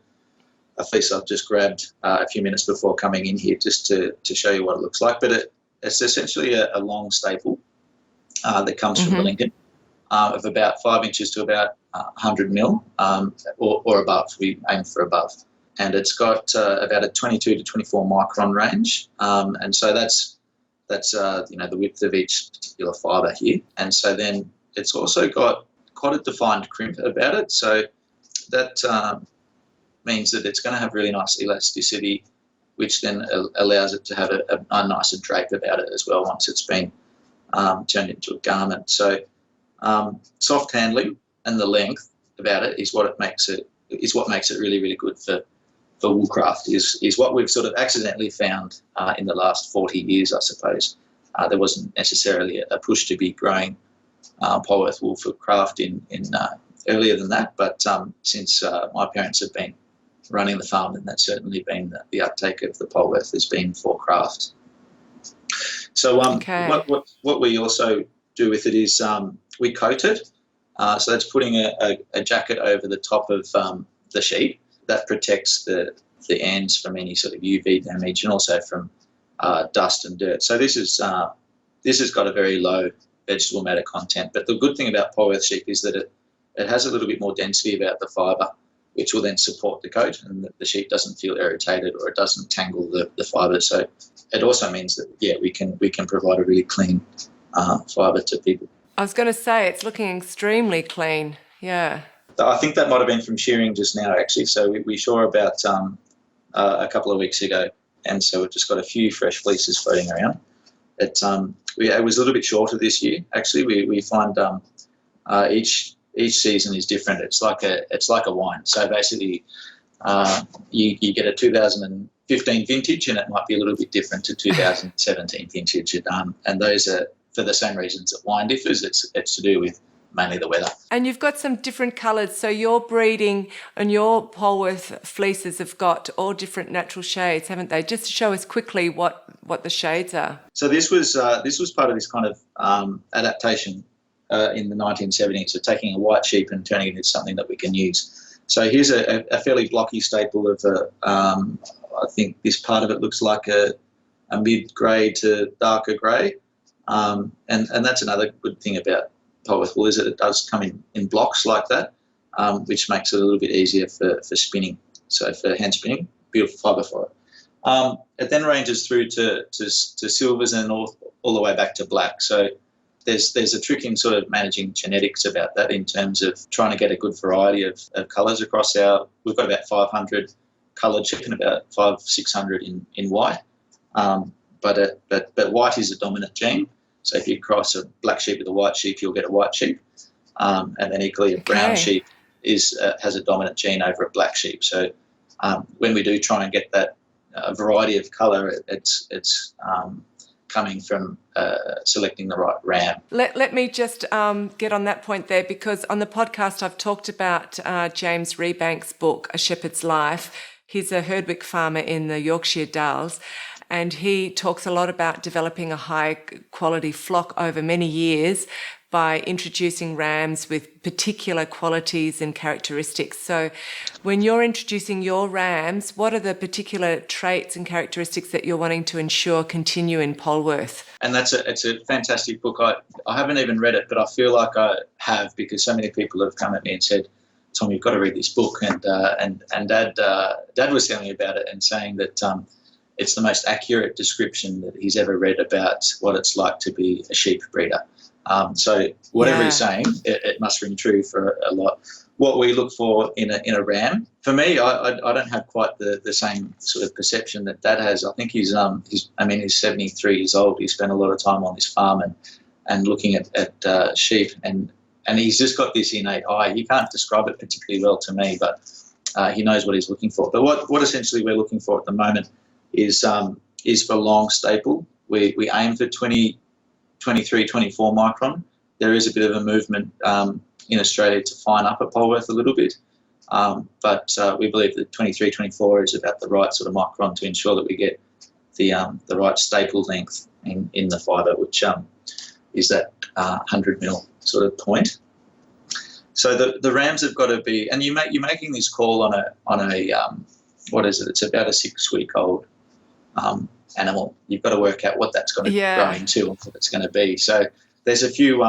fleece I've just grabbed a few minutes before coming in here, just to show you what it looks like. But it's essentially a long staple that comes from Wellington, of about 5 inches to about 100 mil or above. We aim for above. And it's got about a 22 to 24 micron range. And so that's the width of each particular fibre here. And so then it's also got quite a defined crimp about it. So that means that it's going to have really nice elasticity which then allows it to have a nicer drape about it as well once it's been turned into a garment. So soft handling and the length about it is what makes it really, really good for woolcraft. Is what we've sort of accidentally found in the last 40 years, I suppose. There wasn't necessarily a push to be growing Polwarth wool for craft in earlier than that, but since my parents have been running the farm, then that's certainly been the uptake of the Polwarth has been for craft. So what we also do with it is we coat it. So that's putting a jacket over the top of the sheep that protects the ends from any sort of UV damage and also from dust and dirt. So this has got a very low vegetable matter content. But the good thing about Polwarth sheep is that it has a little bit more density about the fibre, which will then support the coat, and the sheep doesn't feel irritated or it doesn't tangle the fibre. So it also means that we can provide a really clean fibre to people. I was going to say it's looking extremely clean. Yeah. I think that might have been from shearing just now, actually. So we shore about a couple of weeks ago, and so we've just got a few fresh fleeces floating around. It was a little bit shorter this year. Actually, we find each season is different. It's like a wine. So basically, you get a 2015 vintage, and it might be a little bit different to 2017 vintage. And those are for the same reasons that wine differs. It's to do with mainly the weather. And you've got some different colours. So your breeding and your Polwarth fleeces have got all different natural shades, haven't they? Just to show us quickly what the shades are. So this was part of this kind of adaptation in the 1970s, so taking a white sheep and turning it into something that we can use. So here's a fairly blocky staple of I think this part of it looks like a mid-grey to darker grey. And that's another good thing about Polwarth wool is that it does come in blocks like that, which makes it a little bit easier for spinning. So for hand spinning, beautiful fibre for it. It then ranges through to silvers and all the way back to black. So there's a trick in sort of managing genetics about that in terms of trying to get a good variety of colours across we've got about 500 coloured sheep and about 500-600 in white. But white is a dominant gene. So if you cross a black sheep with a white sheep, you'll get a white sheep. And then equally a brown sheep has a dominant gene over a black sheep. So when we do try and get that variety of colour, it's coming from selecting the right ram. Let me just get on that point there, because on the podcast I've talked about James Rebank's book, A Shepherd's Life. He's a Herdwick farmer in the Yorkshire Dales, and he talks a lot about developing a high-quality flock over many years by introducing rams with particular qualities and characteristics. So when you're introducing your rams, what are the particular traits and characteristics that you're wanting to ensure continue in Polwarth? And it's a fantastic book. I haven't even read it, but I feel like I have, because so many people have come at me and said, Tom, you've got to read this book. And Dad was telling me about it and saying that it's the most accurate description that he's ever read about what it's like to be a sheep breeder. So whatever he's saying, it must ring true for a lot. What we look for in a ram, for me, I don't have quite the same sort of perception that Dad has. I think he's 73 years old. He spent a lot of time on this farm and looking at sheep, and he's just got this innate eye. He can't describe it particularly well to me, but he knows what he's looking for. But what essentially we're looking for at the moment is for long staple. We aim for 23, 24 micron. There is a bit of a movement in Australia to fine up at Polwarth a little bit, but we believe that 23, 24 is about the right sort of micron to ensure that we get the right staple length in the fibre, which is that 100 mil sort of point. So the rams have got to be, and you're making this call on a what is it? It's about a 6-week-old animal. You've got to work out what that's going to grow into and what it's going to be. So there's a few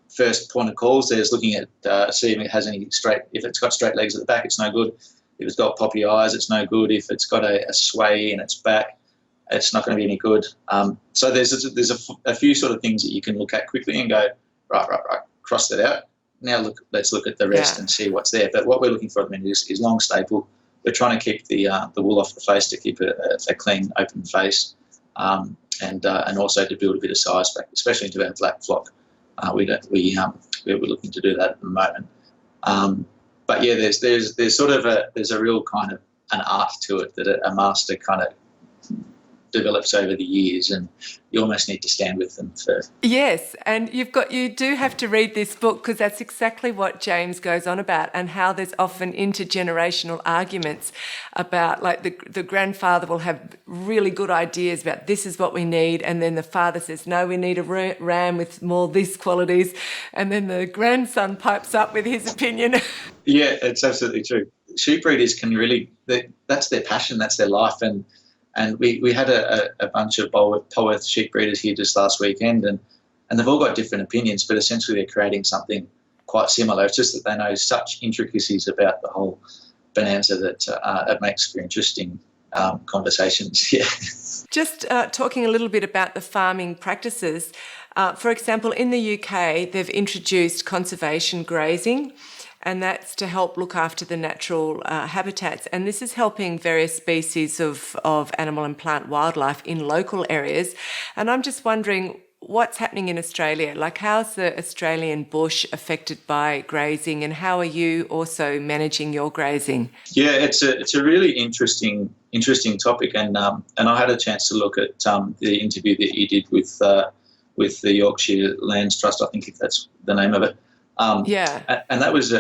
first point of calls. There's looking at seeing if it has any if it's got straight legs at the back, it's no good. If it's got poppy eyes, it's no good. If it's got a sway in its back, it's not going to be any good. So there's a few sort of things that you can look at quickly and go, right, cross that out. Now let's look at the rest and see what's there. But what we're looking for at the minute is long staple, we're trying to keep the wool off the face to keep a clean, open face, and also to build a bit of size back, especially into our black flock. We're looking to do that at the moment. But yeah, there's sort of there's a real kind of an art to it that a master kind of develops over the years, and you almost need to stand with them for. Yes, and you do have to read this book, because that's exactly what James goes on about, and how there's often intergenerational arguments about, like, the grandfather will have really good ideas about this is what we need, and then the father says, no, we need a ram with more these qualities, and then the grandson pipes up with his opinion. Yeah, it's absolutely true. Sheep breeders can really, that's their passion, that's their life, and we had a bunch of Poleworth sheep breeders here just last weekend, and they've all got different opinions, but essentially they're creating something quite similar. It's just that they know such intricacies about the whole bonanza that it makes for interesting conversations. Yeah. Just talking a little bit about the farming practices. For example, in the UK, they've introduced conservation grazing, and that's to help look after the natural habitats. And this is helping various species of animal and plant wildlife in local areas. And I'm just wondering, what's happening in Australia? Like, how's the Australian bush affected by grazing, and how are you also managing your grazing? Yeah, it's a really interesting topic, and I had a chance to look at the interview that you did with the Yorkshire Lands Trust, I think, if that's the name of it. And that was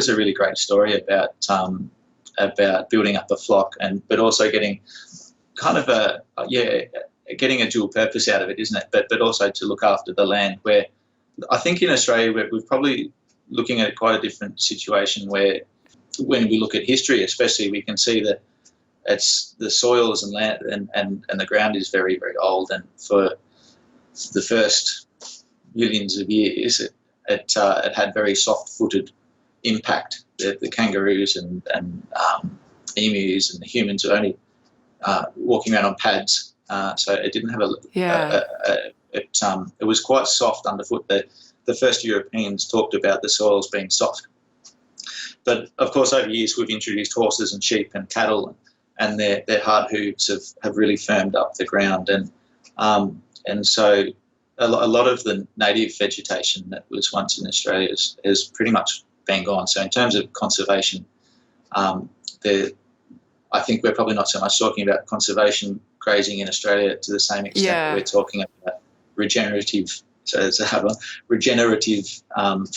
a really great story about building up a flock, but also getting kind of getting a dual purpose out of it, isn't it? But also to look after the land. Where I think in Australia we're probably looking at quite a different situation, where when we look at history, especially, we can see that it's the soils and land and the ground is very, very old, and for the first millions of years it had very soft-footed impact. The kangaroos and emus and the humans were only walking around on pads, so it didn't have it was quite soft underfoot. The first Europeans talked about the soils being soft, but of course over years we've introduced horses and sheep and cattle, and their hard hooves have really firmed up the ground, and so a lot of the native vegetation that was once in Australia has pretty much been gone. So in terms of conservation, I think we're probably not so much talking about conservation grazing in Australia to the same extent that we're talking about regenerative. So it's a hard one, regenerative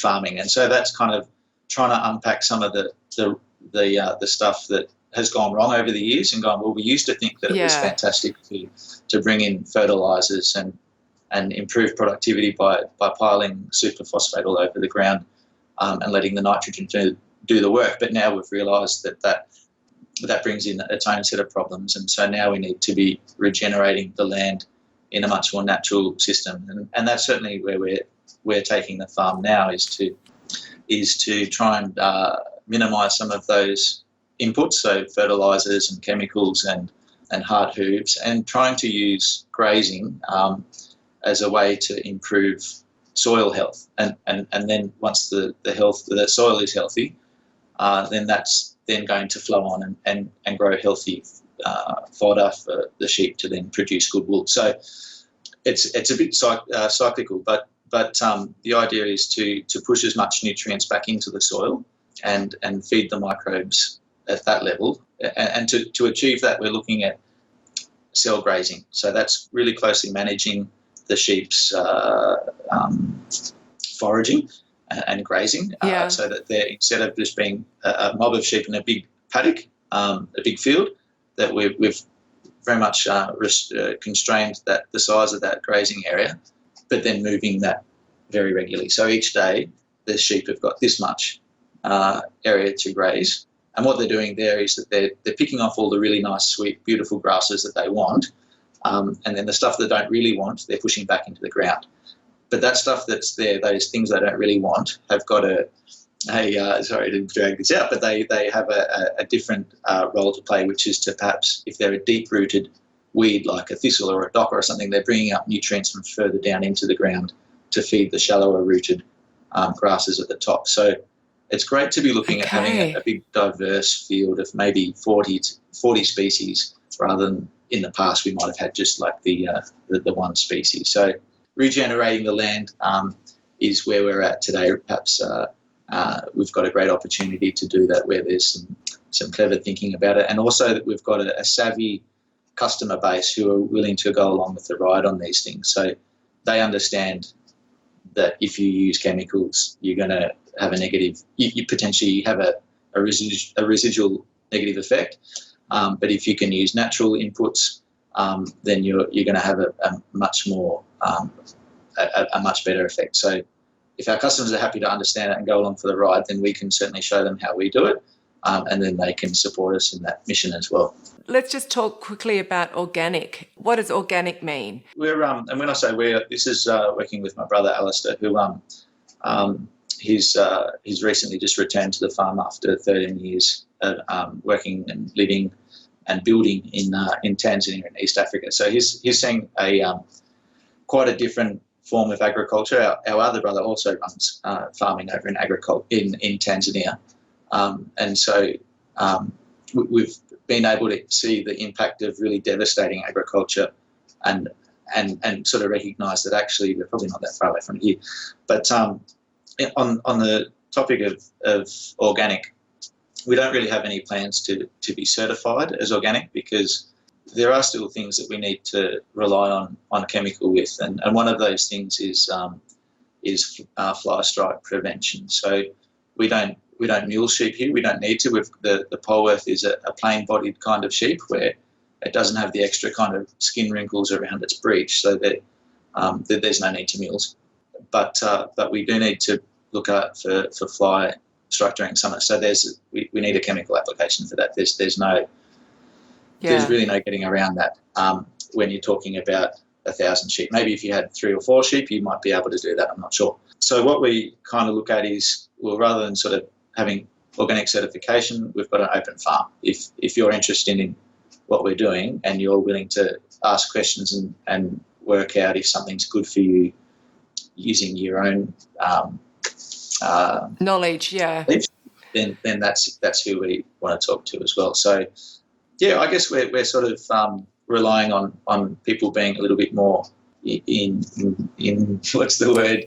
farming, and so that's kind of trying to unpack some of the stuff that has gone wrong over the years, and gone, well, we used to think that it was fantastic to bring in fertilisers and improve productivity by piling superphosphate all over the ground and letting the nitrogen do the work. But now we've realised that brings in its own set of problems, and so now we need to be regenerating the land in a much more natural system, and that's certainly where we're taking the farm now, is to try and minimise some of those inputs, so fertilisers and chemicals and hard hooves, and trying to use grazing as a way to improve soil health, and then once the soil is healthy, then that's then going to flow on and grow healthy fodder for the sheep to then produce good wool. So it's a bit cyclical, but the idea is to push as much nutrients back into the soil and feed the microbes at that level, and to achieve that we're looking at cell grazing. So that's really closely managing the sheep's foraging and grazing, so that they're, instead of just being a mob of sheep in a big paddock, a big field, that we've very much constrained the size of that grazing area, but then moving that very regularly. So each day the sheep have got this much area to graze, and what they're doing there is that they're picking off all the really nice, sweet, beautiful grasses that they want, and then the stuff they don't really want, they're pushing back into the ground. But that stuff that's there, those things they don't really want, have got sorry to drag this out, but they have a different role to play, which is to perhaps, if they're a deep-rooted weed like a thistle or a docker or something, they're bringing up nutrients from further down into the ground to feed the shallower-rooted grasses at the top. So it's great to be looking at having a big diverse field of maybe 40 species, rather than in the past we might have had just like the one species. So regenerating the land is where we're at today. Perhaps we've got a great opportunity to do that, where there's some clever thinking about it, and also that we've got a savvy customer base who are willing to go along with the ride on these things. So they understand that if you use chemicals, you're going to have a negative, you potentially have a residual negative effect. But if you can use natural inputs, then you're going to have a much more, a much better effect. So if our customers are happy to understand it and go along for the ride, then we can certainly show them how we do it. And then they can support us in that mission as well. Let's just talk quickly about organic. What does organic mean? We're and when I say this is working with my brother Alistair, who he's recently just returned to the farm after 13 years working and living and building in Tanzania and East Africa. So he's seeing quite a different form of agriculture. Our other brother also runs farming over in Tanzania. And so we've been able to see the impact of really devastating agriculture and sort of recognise that actually we're probably not that far away from here. But on the topic of organic, we don't really have any plans to be certified as organic, because there are still things that we need to rely on chemical with. And one of those things is fly strike prevention. So we don't mule sheep here. We don't need to. The Poleworth is a plain-bodied kind of sheep where it doesn't have the extra kind of skin wrinkles around its breech, so that there's no need to mules. But we do need to look out for fly strike during summer. So we need a chemical application for that. There's really no getting around that when you're talking about 1,000 sheep. Maybe if you had 3 or 4 sheep, you might be able to do that. I'm not sure. So what we kind of look at is, well, rather than sort of having organic certification, we've got an open farm. If you're interested in what we're doing and you're willing to ask questions and work out if something's good for you using your own knowledge, then that's who we want to talk to as well. So, yeah, I guess we're sort of relying on people being a little bit more in what's the word,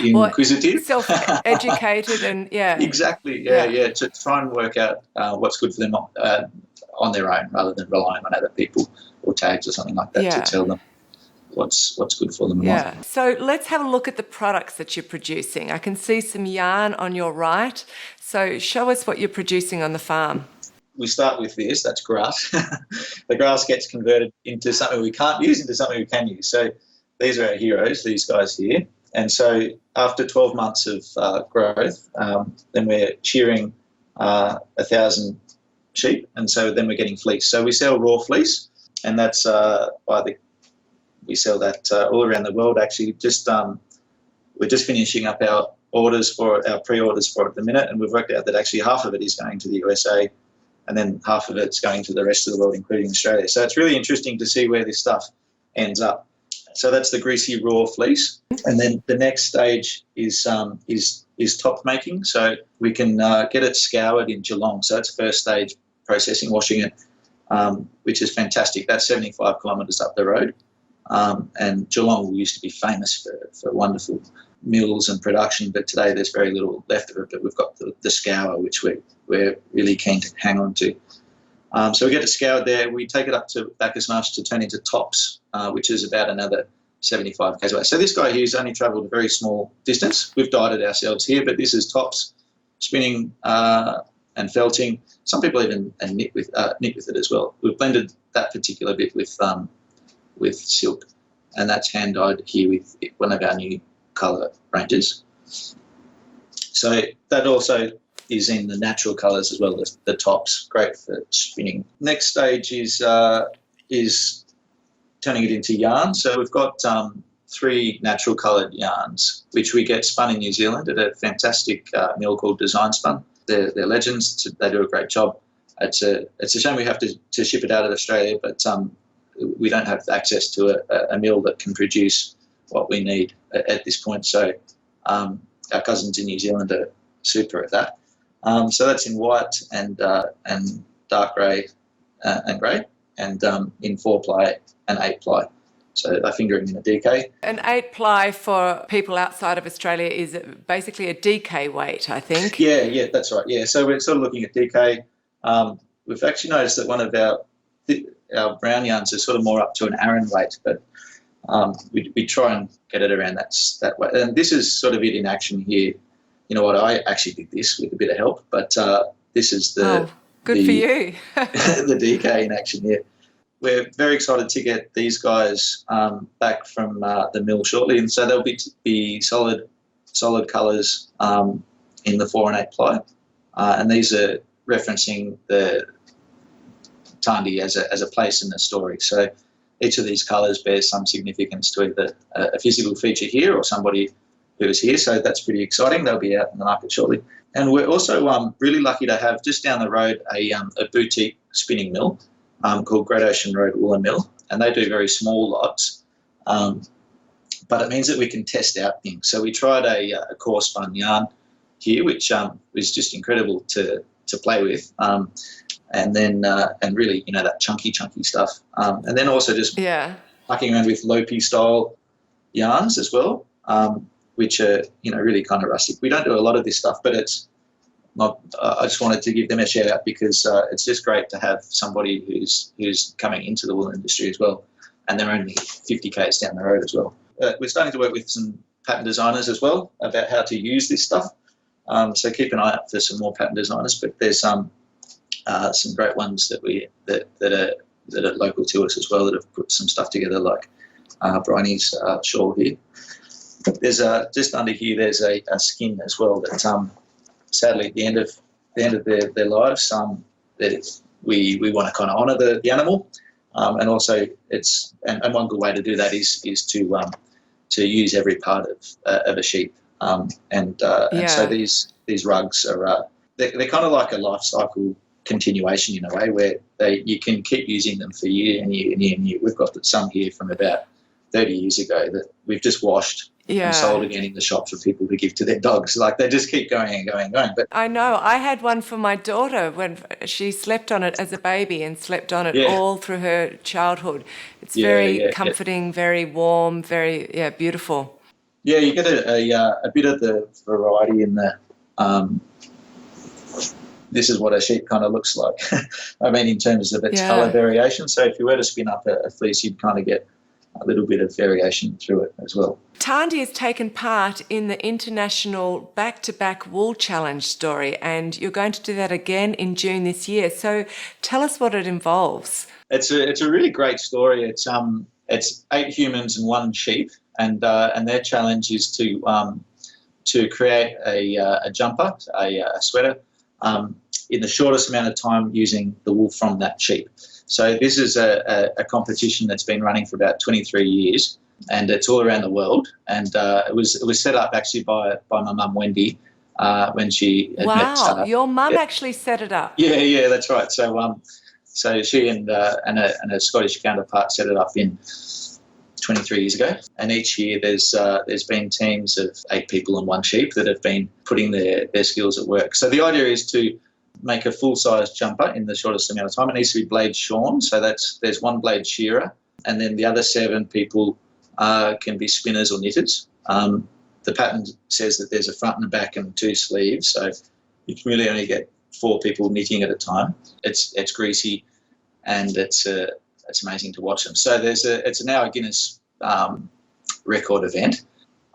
inquisitive, self-educated, and exactly, to try and work out what's good for them on their own, rather than relying on other people or tags or something like that to tell them what's good for them. So let's have a look at the products that you're producing. I can see some yarn on your right, so show us what you're producing on the farm. We start with this, that's grass. The grass gets converted into something we can't use, into something we can use. So these are our heroes, these guys here. And so after 12 months of growth, then we're shearing 1,000 sheep, and so then we're getting fleece. So we sell raw fleece, and that's we sell that all around the world. Actually, we're just finishing up our pre-orders for it at the minute, and we've worked out that actually half of it is going to the USA, and then half of it's going to the rest of the world, including Australia. So it's really interesting to see where this stuff ends up. So that's the greasy raw fleece. And then the next stage is top making. So we can get it scoured in Geelong. So it's first stage processing, washing it, which is fantastic. That's 75 kilometres up the road. And Geelong used to be famous for wonderful mills and production, but today there's very little left of it. But we've got the scour, which we're really keen to hang on to. So we get it scoured there. We take it up to Bacchus Marsh to turn into tops, which is about another 75 k's away. So this guy here's only travelled a very small distance. We've dyed it ourselves here, but this is tops, spinning and felting. Some people even knit with it as well. We've blended that particular bit with silk, and that's hand dyed here with one of our new colour ranges. So that also is in the natural colours as well, the tops, great for spinning. Next stage is turning it into yarn. So we've got 3 natural coloured yarns, which we get spun in New Zealand at a fantastic mill called Design Spun. They're legends. They do a great job. It's a shame we have to ship it out of Australia, but we don't have access to a mill that can produce what we need at this point. So our cousins in New Zealand are super at that. So that's in white and dark grey and grey, and in 4-ply and 8-ply. So a fingering in a DK. An 8-ply for people outside of Australia is basically a DK weight, I think. Yeah, that's right. Yeah, so we're sort of looking at DK. We've actually noticed that one of our brown yarns is sort of more up to an Aran weight, but we try and get it around that way. And this is sort of it in action here. You know what? I actually did this with a bit of help, but this is good for you. the DK in action here. We're very excited to get these guys back from the mill shortly, and so they'll be solid colours in the 4 and 8-ply, and these are referencing the Tarndie as a place in the story. So each of these colours bears some significance to either a physical feature here or somebody who is here. So that's pretty exciting. They'll be out in the market shortly. And we're also really lucky to have just down the road a boutique spinning mill called Great Ocean Road Woolen Mill, and they do very small lots. But it means that we can test out things. So we tried a core spun yarn here, which was just incredible to play with. And then and really, that chunky stuff. And then also just mucking around with Lopi style yarns as well, which are, really kind of rustic. We don't do a lot of this stuff, but it's not. I just wanted to give them a shout out because it's just great to have somebody who's coming into the wool industry as well, and they're only 50 k's down the road as well. We're starting to work with some pattern designers as well about how to use this stuff. So keep an eye out for some more pattern designers, but there's some great ones that are local to us as well that have put some stuff together, like Bryony's shawl here. There's just under here there's a skin as well that sadly at the end of their lives that we want to kind of honour the animal, and also and one good way to do that is to use every part of a sheep, and so these rugs are they're kind of like a life cycle continuation in a way, where you can keep using them for year and year and year and year. We've got some here from about 30 years ago that we've just washed and sold again in the shop for people to give to their dogs. Like, they just keep going and going and going. But I know. I had one for my daughter when she slept on it as a baby and slept on it all through her childhood. It's very comforting, very warm, very beautiful. Yeah, you get a bit of the variety in the this is what a sheep kind of looks like. I mean, in terms of its colour variation. So if you were to spin up a fleece, you'd kind of get a little bit of variation through it as well. Tarndie has taken part in the International Back-to-Back Wool Challenge story, and you're going to do that again in June this year. So tell us what it involves. It's a really great story. It's 8 humans and 1 sheep, and their challenge is to create a jumper, a sweater, in the shortest amount of time using the wool from that sheep. So this is a competition that's been running for about 23 years, and it's all around the world. And it was set up actually by my mum Wendy when she had met. Your mum actually set it up. Yeah, that's right. So she and a Scottish counterpart set it up in 23 years ago. And each year there's been teams of 8 people and 1 sheep that have been putting their skills at work. So the idea is to make a full-size jumper in the shortest amount of time. It needs to be blade shorn, so there's 1 blade shearer, and then the other 7 people can be spinners or knitters. The pattern says that there's a front and a back and 2 sleeves, so you can really only get 4 people knitting at a time. It's greasy, and it's amazing to watch them. So it's now a Guinness record event,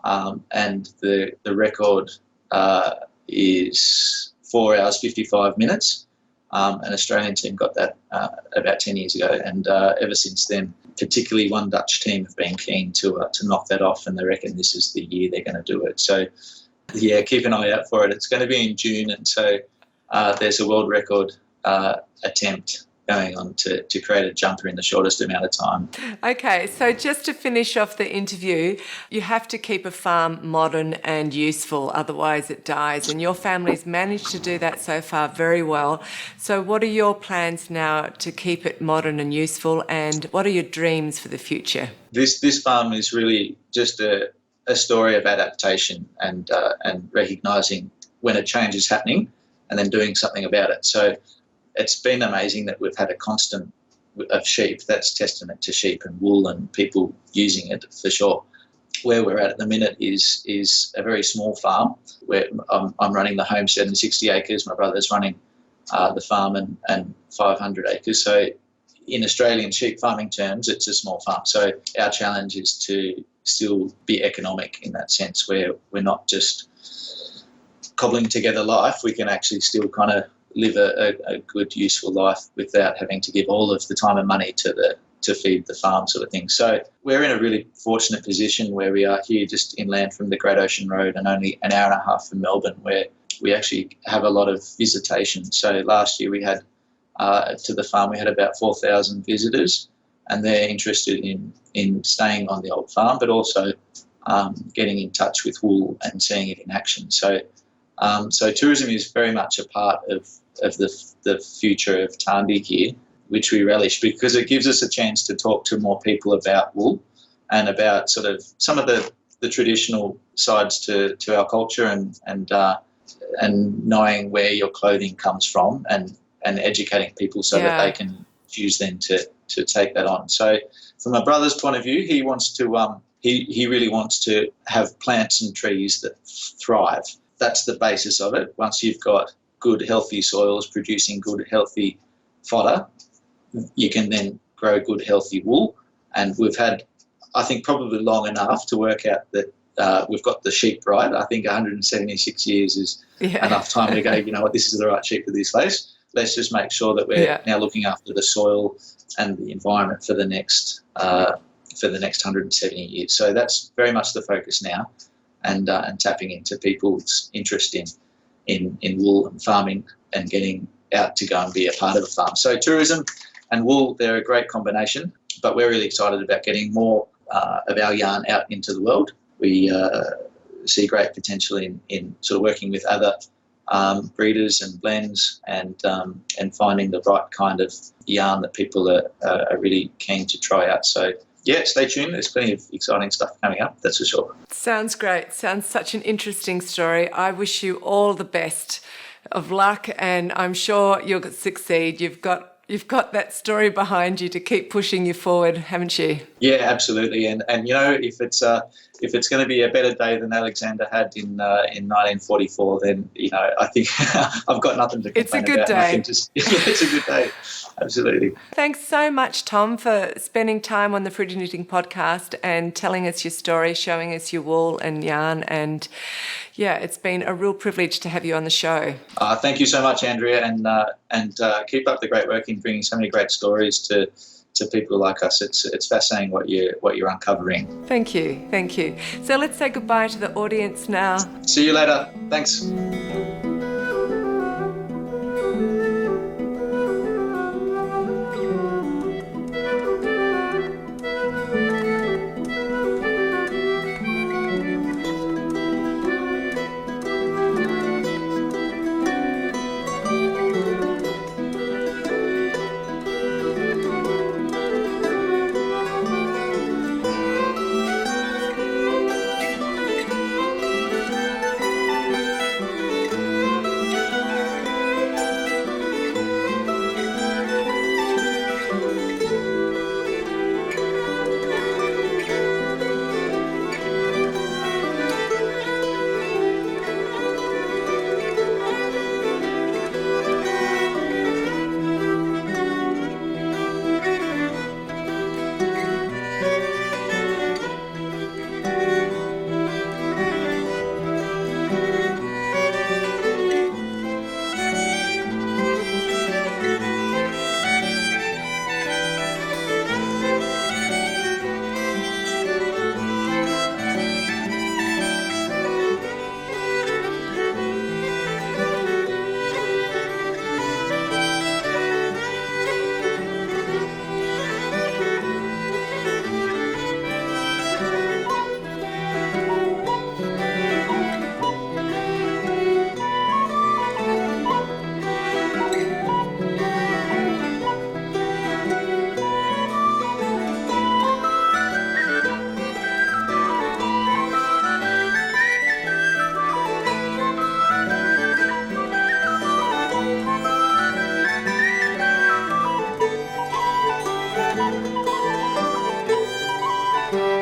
and the record is 4 hours 55 minutes. An Australian team got that about 10 years ago, and ever since then, particularly one Dutch team have been keen to knock that off, and they reckon this is the year they're going to do it. So keep an eye out for it. It's going to be in June, and so there's a world record attempt going on to create a jumper in the shortest amount of time. Okay, so just to finish off the interview, you have to keep a farm modern and useful, otherwise it dies. And your family's managed to do that so far very well. So what are your plans now to keep it modern and useful, and what are your dreams for the future? This farm is really just a story of adaptation and recognising when a change is happening and then doing something about it. So it's been amazing that we've had a constant of sheep. That's testament to sheep and wool and people using it for sure. Where we're at the minute is a very small farm where I'm running the homestead in 60 acres. My brother's running the farm and 500 acres. So in Australian sheep farming terms, it's a small farm. So our challenge is to still be economic in that sense, where we're not just cobbling together life. We can actually still kind of live a good, useful life without having to give all of the time and money to feed the farm sort of thing. So we're in a really fortunate position where we are here just inland from the Great Ocean Road and only an hour and a half from Melbourne, where we actually have a lot of visitation. So last year we had to the farm, we had about 4,000 visitors, and they're interested in staying on the old farm, but also getting in touch with wool and seeing it in action. So tourism is very much a part of the future of Tarndie here, which we relish because it gives us a chance to talk to more people about wool and about sort of some of the traditional sides to our culture and knowing where your clothing comes from and educating people so that they can choose then to take that on. So from my brother's point of view, he wants to he really wants to have plants and trees that thrive. That's the basis of it. Once you've got good, healthy soils producing good, healthy fodder, you can then grow good, healthy wool. And we've had, I think, probably long enough to work out that we've got the sheep right. I think 176 years is enough time to go, you know what, this is the right sheep for this place. Let's just make sure that we're now looking after the soil and the environment for the next 170 years. So that's very much the focus now, and tapping into people's interest in wool and farming and getting out to go and be a part of a farm. So tourism and wool, they're a great combination, but we're really excited about getting more of our yarn out into the world. We see great potential in sort of working with other breeders and blends and finding the right kind of yarn that people are really keen to try out. So yeah, stay tuned. There's plenty of exciting stuff coming up, that's for sure. Sounds great. Sounds such an interesting story. I wish you all the best of luck, and I'm sure you'll succeed. You've got that story behind you to keep pushing you forward, haven't you? Yeah, absolutely. And you know, if it's going to be a better day than Alexander had in 1944, then you know, I think I've got nothing to complain about. It's a good day. It's a good day. Absolutely. Thanks so much, Tom, for spending time on the Fruity Knitting podcast and telling us your story, showing us your wool and yarn. And yeah, it's been a real privilege to have you on the show. Thank you so much, Andrea, and keep up the great work in bringing so many great stories to people like us. It's fascinating what you're uncovering. Thank you. So let's say goodbye to the audience now. See you later. Thanks. Bye.